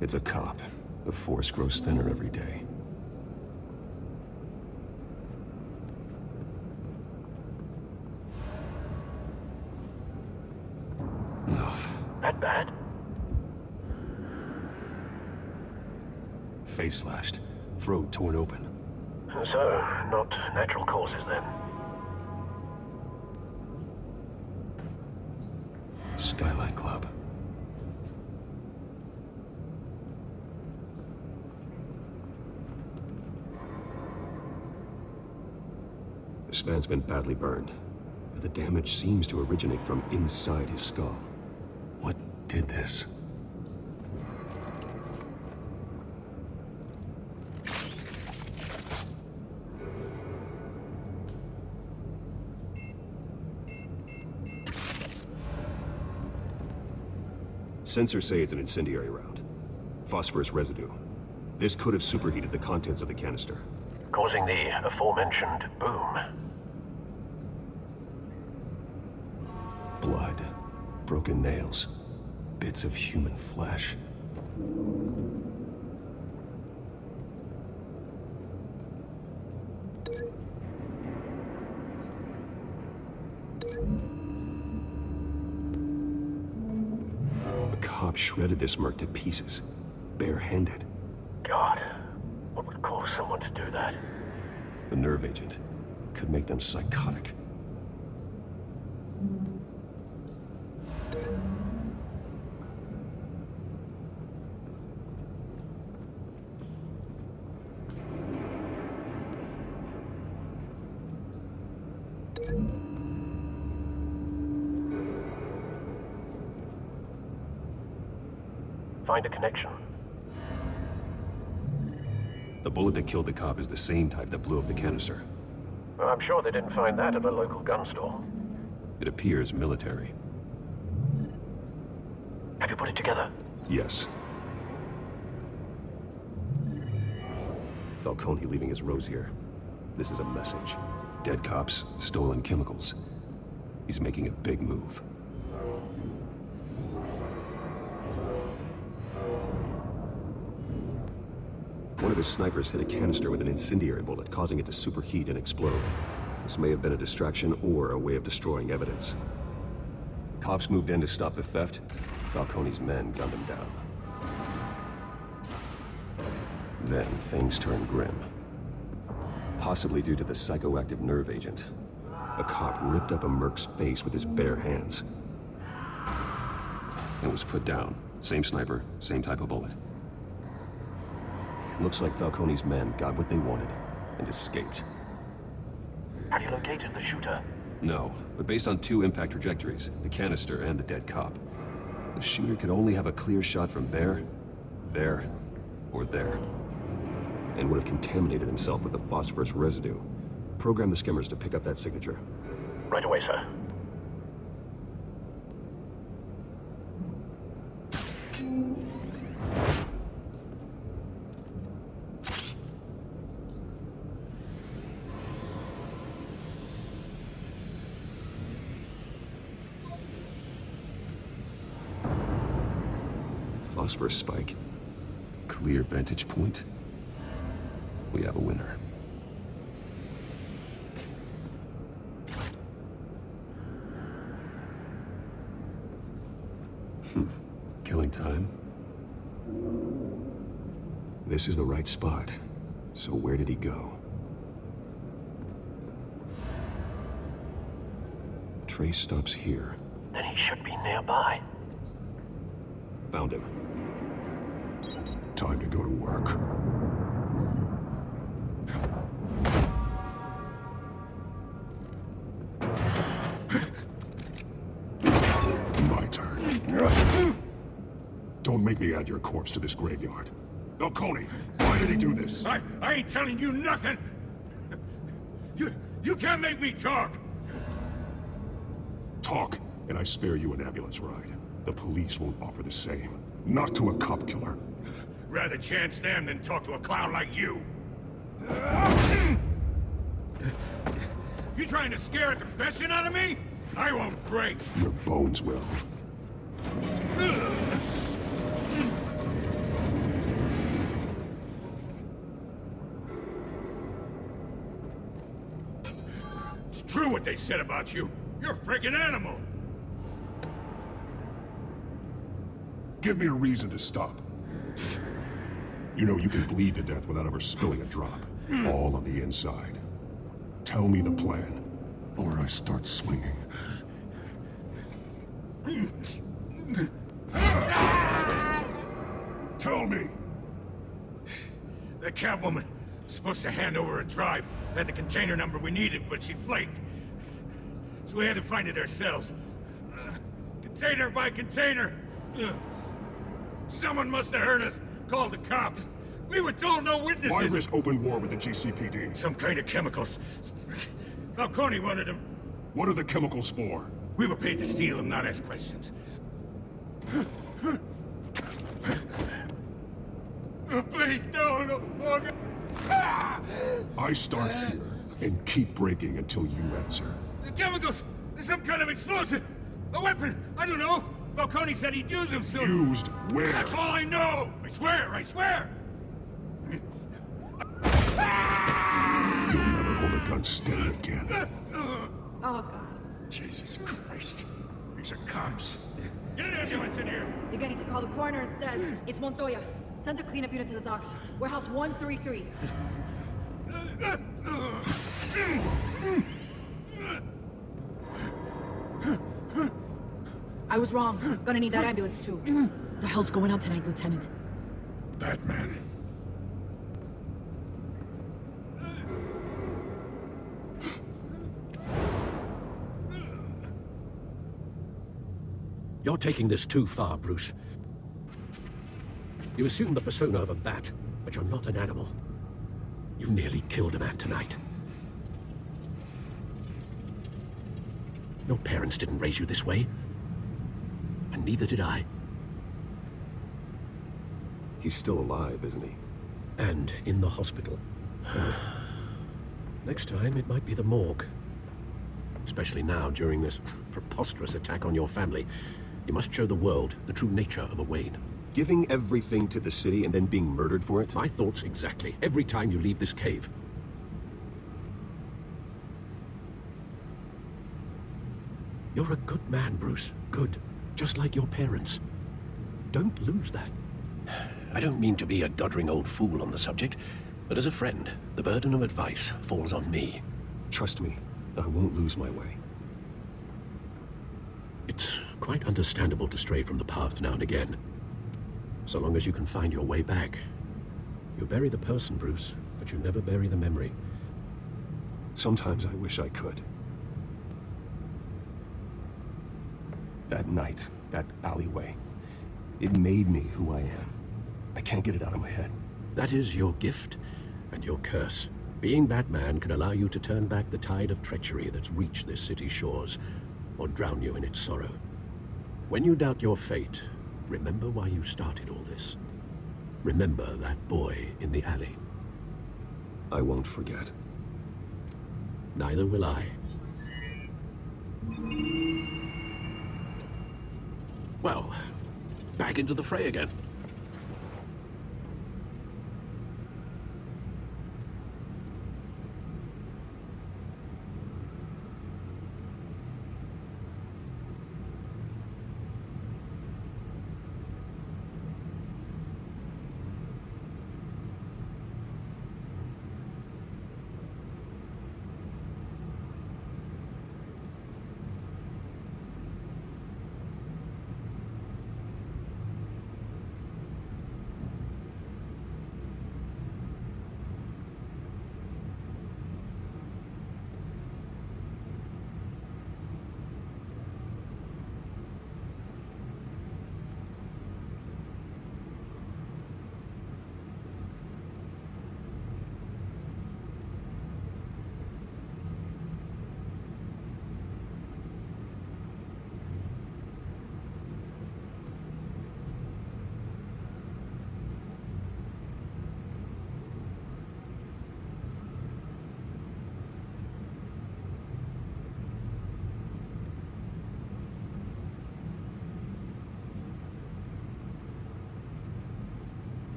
It's a cop. The force grows thinner every day. That bad? Face slashed. Throat torn open. So, not natural causes then. Skyline Club. This man's been badly burned, but the damage seems to originate from inside his skull. What did this? Sensors say it's an incendiary round. Phosphorus residue. This could have superheated the contents of the canister. Causing the aforementioned boom. Blood. Broken nails. Bits of human flesh. A cop shredded this merc to pieces. Barehanded. God, what would cause someone to do that? The nerve agent could make them psychotic. Find a connection. The bullet that killed the cop is the same type that blew up the canister. Well, I'm sure they didn't find that at a local gun store. It appears military. Have you put it together? Yes. Falcone leaving his rose here. This is a message. Dead cops, stolen chemicals. He's making a big move. One of his snipers hit a canister with an incendiary bullet, causing it to superheat and explode. This may have been a distraction or a way of destroying evidence. Cops moved in to stop the theft. Falcone's men gunned him down. Then things turned grim. Possibly due to the psychoactive nerve agent. A cop ripped up a merc's face with his bare hands. And was put down. Same sniper, same type of bullet. Looks like Falcone's men got what they wanted and escaped. Have you located the shooter? No, but based on two impact trajectories, the canister and the dead cop, the shooter could only have a clear shot from there, or there, and would have contaminated himself with the phosphorus residue. Program the skimmers to pick up that signature. Right away, sir. Phosphorus spike. Clear vantage point. We have a winner. Killing time. This is the right spot. So where did he go? Trace stops here. Then he should be nearby. Found him. Time to go to work. My turn. Don't make me add your corpse to this graveyard. Falcone, why did he do this? I ain't telling you nothing! You can't make me talk! Talk, and I spare you an ambulance ride. The police won't offer the same. Not to a cop killer. Rather chance them than talk to a clown like you. You trying to scare a confession out of me? I won't break. Your bones will. It's true what they said about you. You're a freaking animal. Give me a reason to stop. You know you can bleed to death without ever spilling a drop. All on the inside. Tell me the plan, or I start swinging. Tell me! The cabwoman was supposed to hand over a drive. Had the container number we needed, but she flaked. So we had to find it ourselves. Container by container. Someone must have heard us. Called the cops. We were told no witnesses. Why risk open war with the GCPD? Some kind of chemicals. Falcone wanted them. What are the chemicals for? We were paid to steal them, not ask questions. Please, no. I start here and keep breaking until you answer. The chemicals! There's some kind of explosive! A weapon! I don't know! Falcone said he'd use them soon. Used where? That's all I know! I swear! You'll never hold a gun steady again. Oh, God. Jesus Christ. These are cops. Get an ambulance in here! You're gonna need to call the coroner instead. It's Montoya. Send a cleanup unit to the docks. Warehouse 133. I was wrong. Gonna need that ambulance, too. The hell's going on tonight, Lieutenant? Batman. You're taking this too far, Bruce. You assume the persona of a bat, but you're not an animal. You nearly killed a man tonight. Your parents didn't raise you this way. And neither did I. He's still alive, isn't he? And in the hospital. Next time, it might be the morgue. Especially now, during this preposterous attack on your family. You must show the world the true nature of a Wayne. Giving everything to the city and then being murdered for it? My thoughts exactly. Every time you leave this cave. You're a good man, Bruce. Good. Just like your parents. Don't lose that. I don't mean to be a doddering old fool on the subject, but as a friend, the burden of advice falls on me. Trust me, I won't lose my way. It's quite understandable to stray from the path now and again. So long as you can find your way back. You bury the person, Bruce, but you never bury the memory. Sometimes I wish I could. That night, that alleyway, it made me who I am. I can't get it out of my head. That is your gift and your curse. Being Batman can allow you to turn back the tide of treachery that's reached this city's shores, or drown you in its sorrow. When you doubt your fate, remember why you started all this. Remember that boy in the alley. I won't forget. Neither will I. Well, back into the fray again.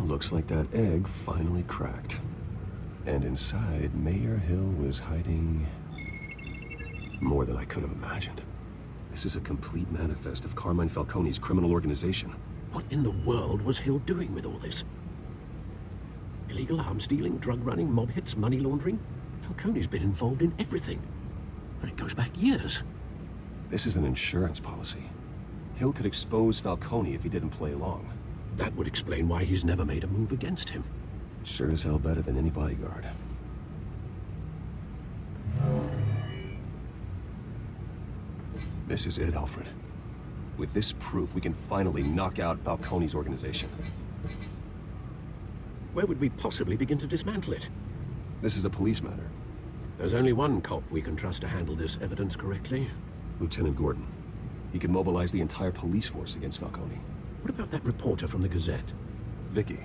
Looks like that egg finally cracked. And inside, Mayor Hill was hiding more than I could have imagined. This is a complete manifest of Carmine Falcone's criminal organization. What in the world was Hill doing with all this? Illegal arms dealing, drug running, mob hits, money laundering? Falcone's been involved in everything. And it goes back years. This is an insurance policy. Hill could expose Falcone if he didn't play along. That would explain why he's never made a move against him. Sure as hell better than any bodyguard. This is it, Alfred. With this proof, we can finally knock out Falcone's organization. Where would we possibly begin to dismantle it? This is a police matter. There's only one cop we can trust to handle this evidence correctly. Lieutenant Gordon. He can mobilize the entire police force against Falcone. What about that reporter from the Gazette? Vicky.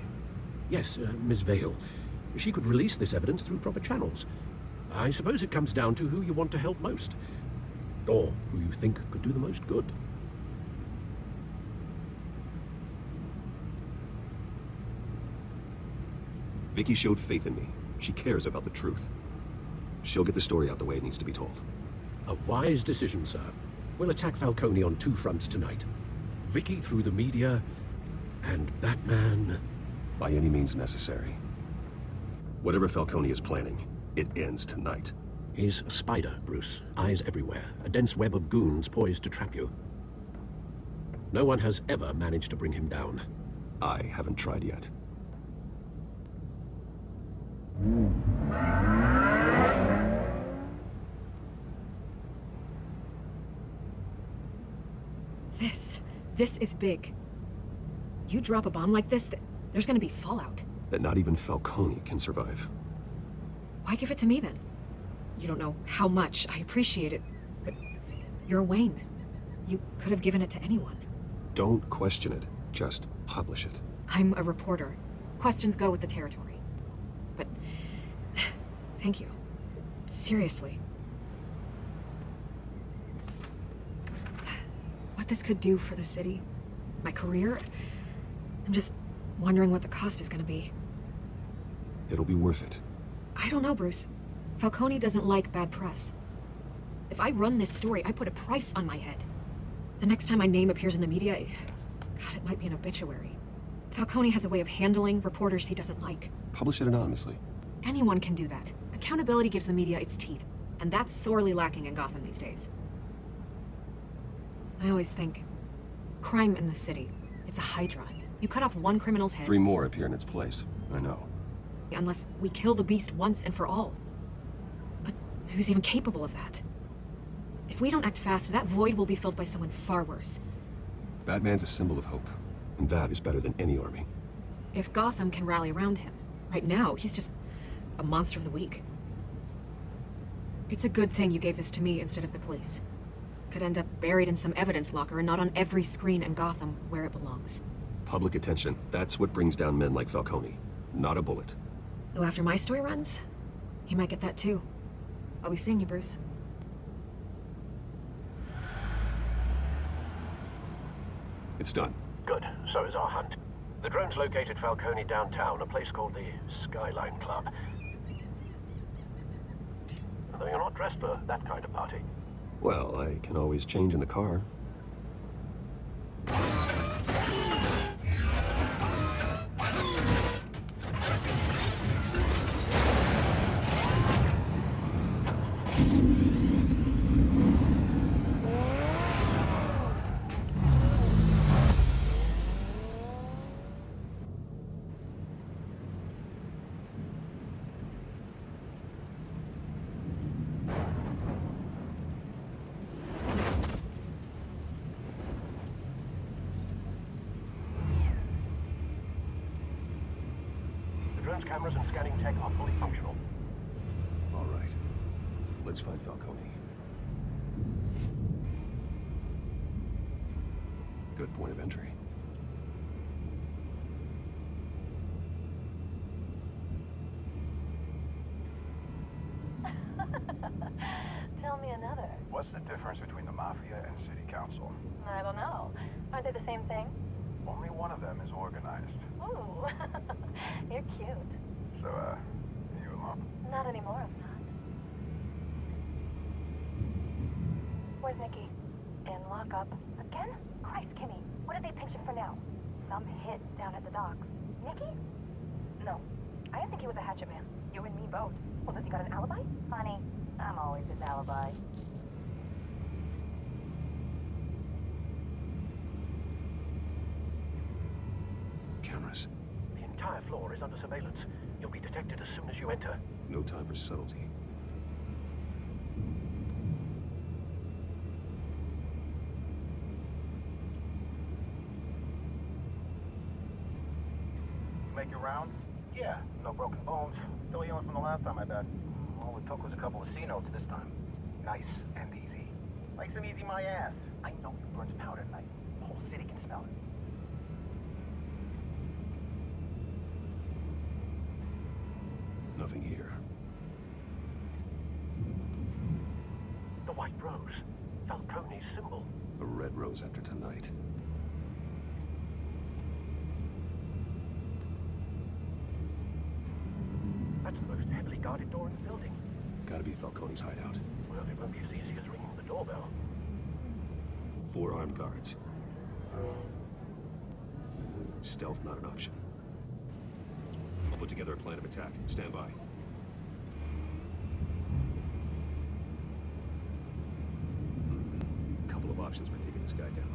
Yes, Miss Vale. She could release this evidence through proper channels. I suppose it comes down to who you want to help most. Or who you think could do the most good. Vicky showed faith in me. She cares about the truth. She'll get the story out the way it needs to be told. A wise decision, sir. We'll attack Falcone on two fronts tonight. Vicky through the media, and Batman... By any means necessary. Whatever Falcone is planning, it ends tonight. He's a spider, Bruce. Eyes everywhere. A dense web of goons poised to trap you. No one has ever managed to bring him down. I haven't tried yet. This is big. You drop a bomb like this, there's gonna be fallout. That not even Falcone can survive. Why give it to me then? You don't know how much I appreciate it, but you're Wayne. You could have given it to anyone. Don't question it. Just publish it. I'm a reporter. Questions go with the territory. But thank you. Seriously. What this could do for the city, my career, I'm just wondering what the cost is gonna be. It'll be worth it. I don't know, Bruce. Falcone doesn't like bad press. If I run this story, I put a price on my head. The next time my name appears in the media, God, it might be an obituary. Falcone has a way of handling reporters he doesn't like. Publish it anonymously. Anyone can do that. Accountability gives the media its teeth, and that's sorely lacking in Gotham these days. I always think, crime in the city, it's a hydra. You cut off one criminal's head... 3 more appear in its place. I know. Unless we kill the beast once and for all. But who's even capable of that? If we don't act fast, that void will be filled by someone far worse. Batman's a symbol of hope, and that is better than any army. If Gotham can rally around him, right now, he's just a monster of the week. It's a good thing you gave this to me instead of the police. Could end up buried in some evidence locker and not on every screen in Gotham where it belongs. Public attention, that's what brings down men like Falcone. Not a bullet. Though after my story runs, he might get that too. I'll be seeing you, Bruce. It's done. Good. So is our hunt. The drones located Falcone downtown, a place called the Skyline Club. Though you're not dressed for that kind of party. Well, I can always change in the car. Cameras and scanning tech are fully functional. All right. Let's find Falcone. Good point of entry. Tell me another. What's the difference between the Mafia and City Council? I don't know. Aren't they the same thing? Only one of them is organized. Ooh, you're cute. So, you alone? Not anymore, I'm not. Where's Nicky? In lockup. Again? Christ, Kimmy. What did they pinch him for now? Some hit down at the docks. Nicky? No. I didn't think he was a hatchet man. You and me both. Well, does he got an alibi? Honey, I'm always his alibi. cameras. The entire floor is under surveillance. You'll be detected as soon as you enter. No time for subtlety. Make your rounds? Yeah, no broken bones. Still healing from the last time, I bet. All it took was a couple of C notes this time. Nice and easy. Nice and easy, my ass. I know you burned powder tonight. The whole city can smell it. Nothing here. The white rose. Falcone's symbol. A red rose after tonight. That's the most heavily guarded door in the building. Gotta be Falcone's hideout. Well, it won't be as easy as ringing the doorbell. 4 armed guards. Stealth not an option. I'll put together a plan of attack. Stand by. Couple of options for taking this guy down.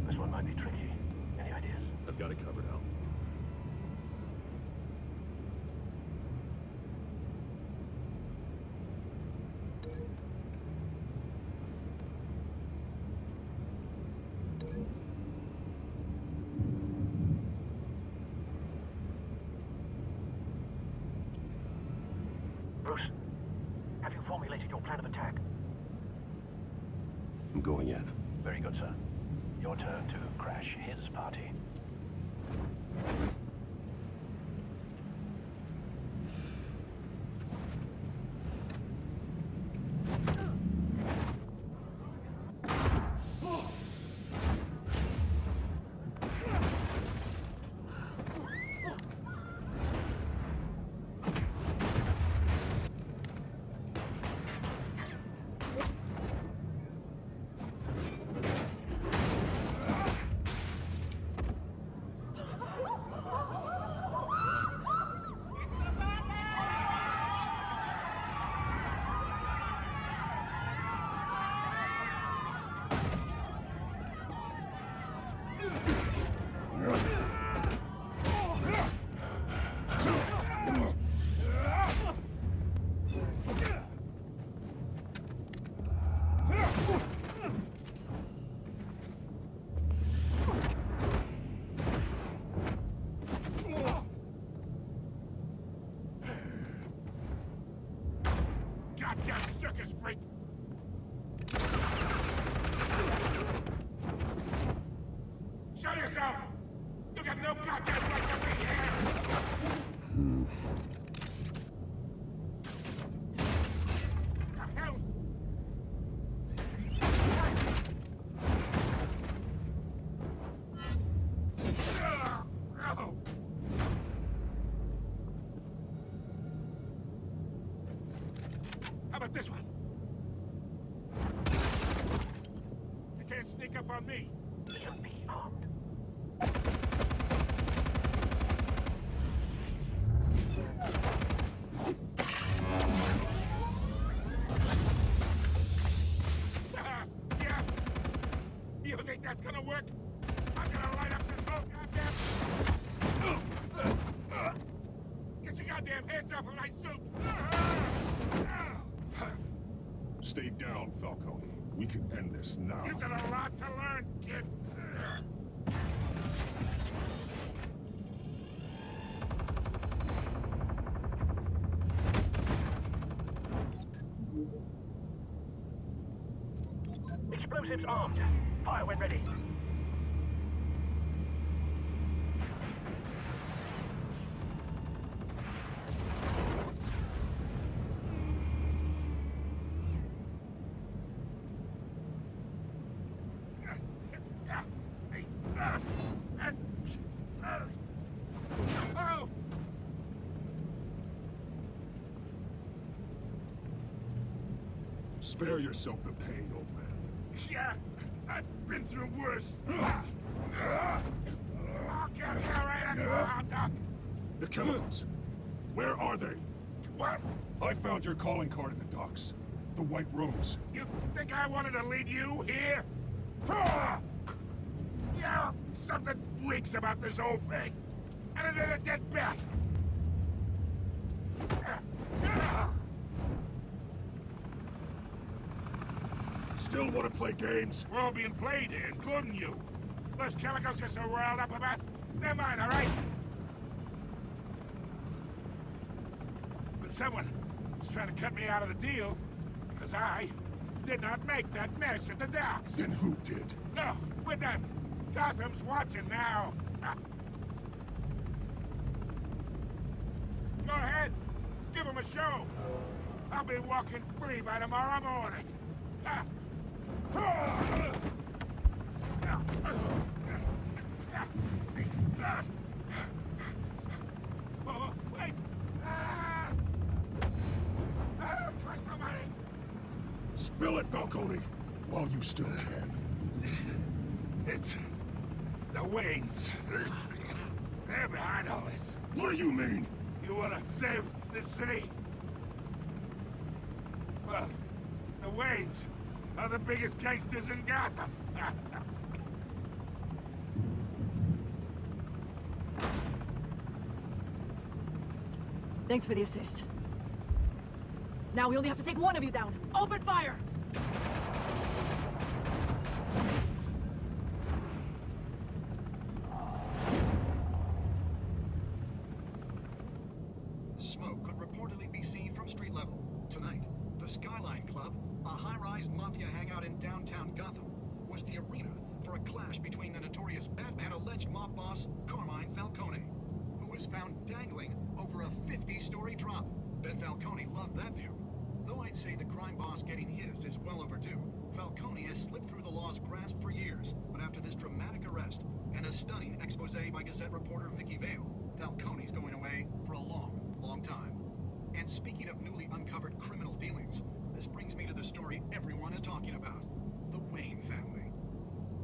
This one might be tricky. Any ideas? I've got it covered, Al. Bruce, have you formulated your plan of attack? I'm going in. Very good, sir. Your turn to crash his party. Goddamn circus freak! Show yourself! You got no goddamn right to be here! The hell? How about this one? You can't sneak up on me. Listen, be armed. goddamn hands off of my suit! Stay down, Falcone. We can end this now. You got a lot to learn, kid. Explosives armed. Fire when ready. Spare yourself the pain, old man. Yeah, I've been through worse. Oh, get here right after the hot dog. The chemicals. Where are they? What? I found your calling card at the docks. The White Rose. You think I wanted to lead you here? Yeah, something reeks about this whole thing. And it a dead bat. Still want to play games? We're all being played here, including you. Those chemicals you're so riled up about, they're mine, all right? But someone is trying to cut me out of the deal because I did not make that mess at the docks. Then who did? No, we're done. Gotham's watching now. Go ahead. Give them a show. I'll be walking free by tomorrow morning. Oh, wait! Christ almighty! Spill it, Falcone, while you still can. It's the Waynes. They're behind all this. What do you mean? You want to save this city? Well, the Waynes are the biggest gangsters in Gotham. Thanks for the assist. Now we only have to take one of you down. Open fire! Smoke could reportedly be seen from street level. Tonight, the Skyline Club, a high-rise mafia hangout in downtown Gotham, was the arena for a clash between the notorious Batman alleged mob boss, Carmine Falcone, who was found dangling over a 50-story drop. Bet Falcone loved that view. Though I'd say the crime boss getting his is well overdue, Falcone has slipped through the law's grasp for years, but after this dramatic arrest and a stunning expose by Gazette reporter Vicky Vale, Falcone's going away for a long time. And speaking of newly uncovered criminal dealings, this brings me to the story everyone is talking about, the Wayne family.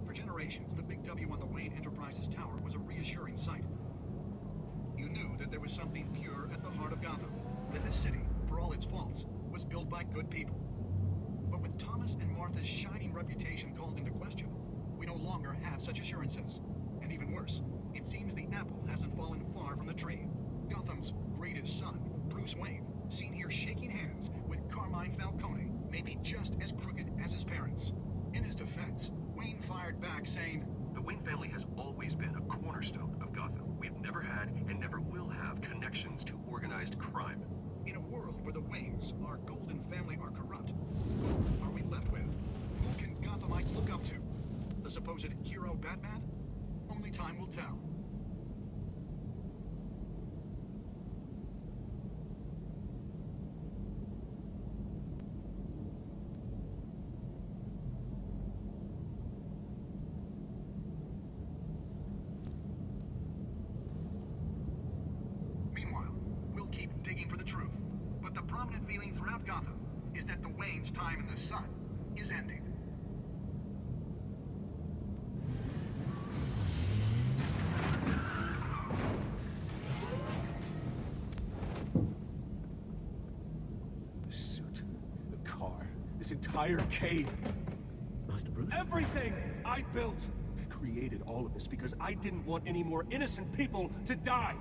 For generations, the big W on the Wayne Enterprises Tower was a reassuring sight. You knew that there was something pure at the heart of Gotham, that this city, for all its faults, was built by good people. But with Thomas and Martha's shining reputation called into question, we no longer have such assurances. And even worse, it seems the apple hasn't fallen far from the tree. Gotham's greatest son, Bruce Wayne, seen here shaking hands with Carmine Falcone, may be just as crooked as his parents. In his defense, Wayne fired back saying, "The Wayne family has always been a cornerstone of Gotham. We have never had and never will have connections to organized crime." In a world where the Waynes, our golden family, are corrupt, who are we left with? Who can Gothamites look up to? The supposed hero Batman? Only time will tell. Meanwhile, we'll keep digging for the truth. But the prominent feeling throughout Gotham is that the Waynes' time in the sun is ending. The suit, the car, this entire cave. Master Bruce? Everything I built! I created all of this because I didn't want any more innocent people to die!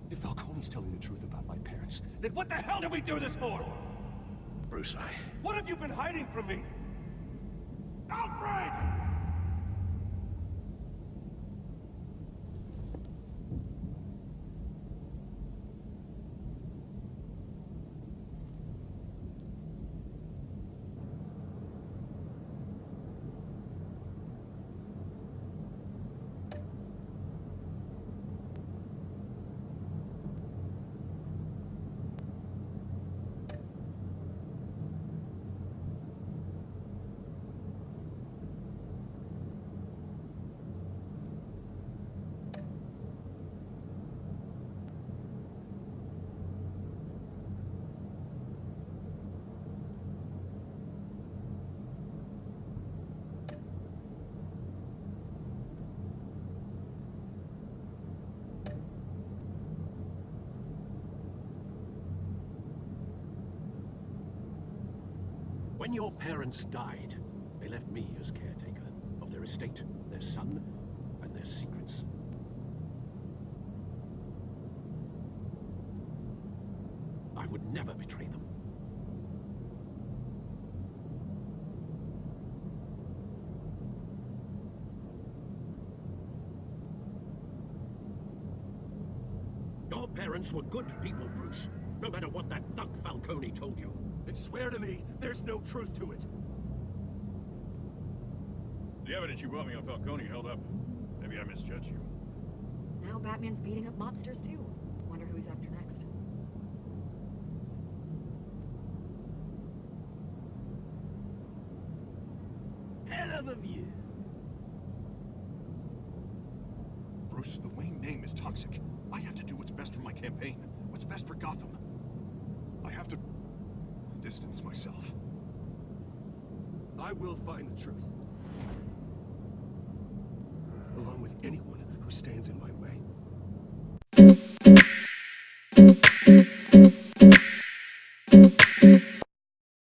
Did Falcone he's telling the truth about my parents. Then what the hell did we do this for? Bruce, What have you been hiding from me? Alfred! When your parents died, they left me as caretaker of their estate, their son, and their secrets. I would never betray them. Your parents were good people, Bruce. No matter what that thug Falcone told you. Then swear to me there's no truth to it. The evidence you brought me on Falcone held up. Maybe I misjudged you. Now Batman's beating up mobsters too. Wonder who he's after next. Hell of a view. Bruce, the Wayne name is toxic. I have to do what's best for my campaign, what's best for Gotham. I have to distance myself. I will find the truth. Along with anyone who stands in my way.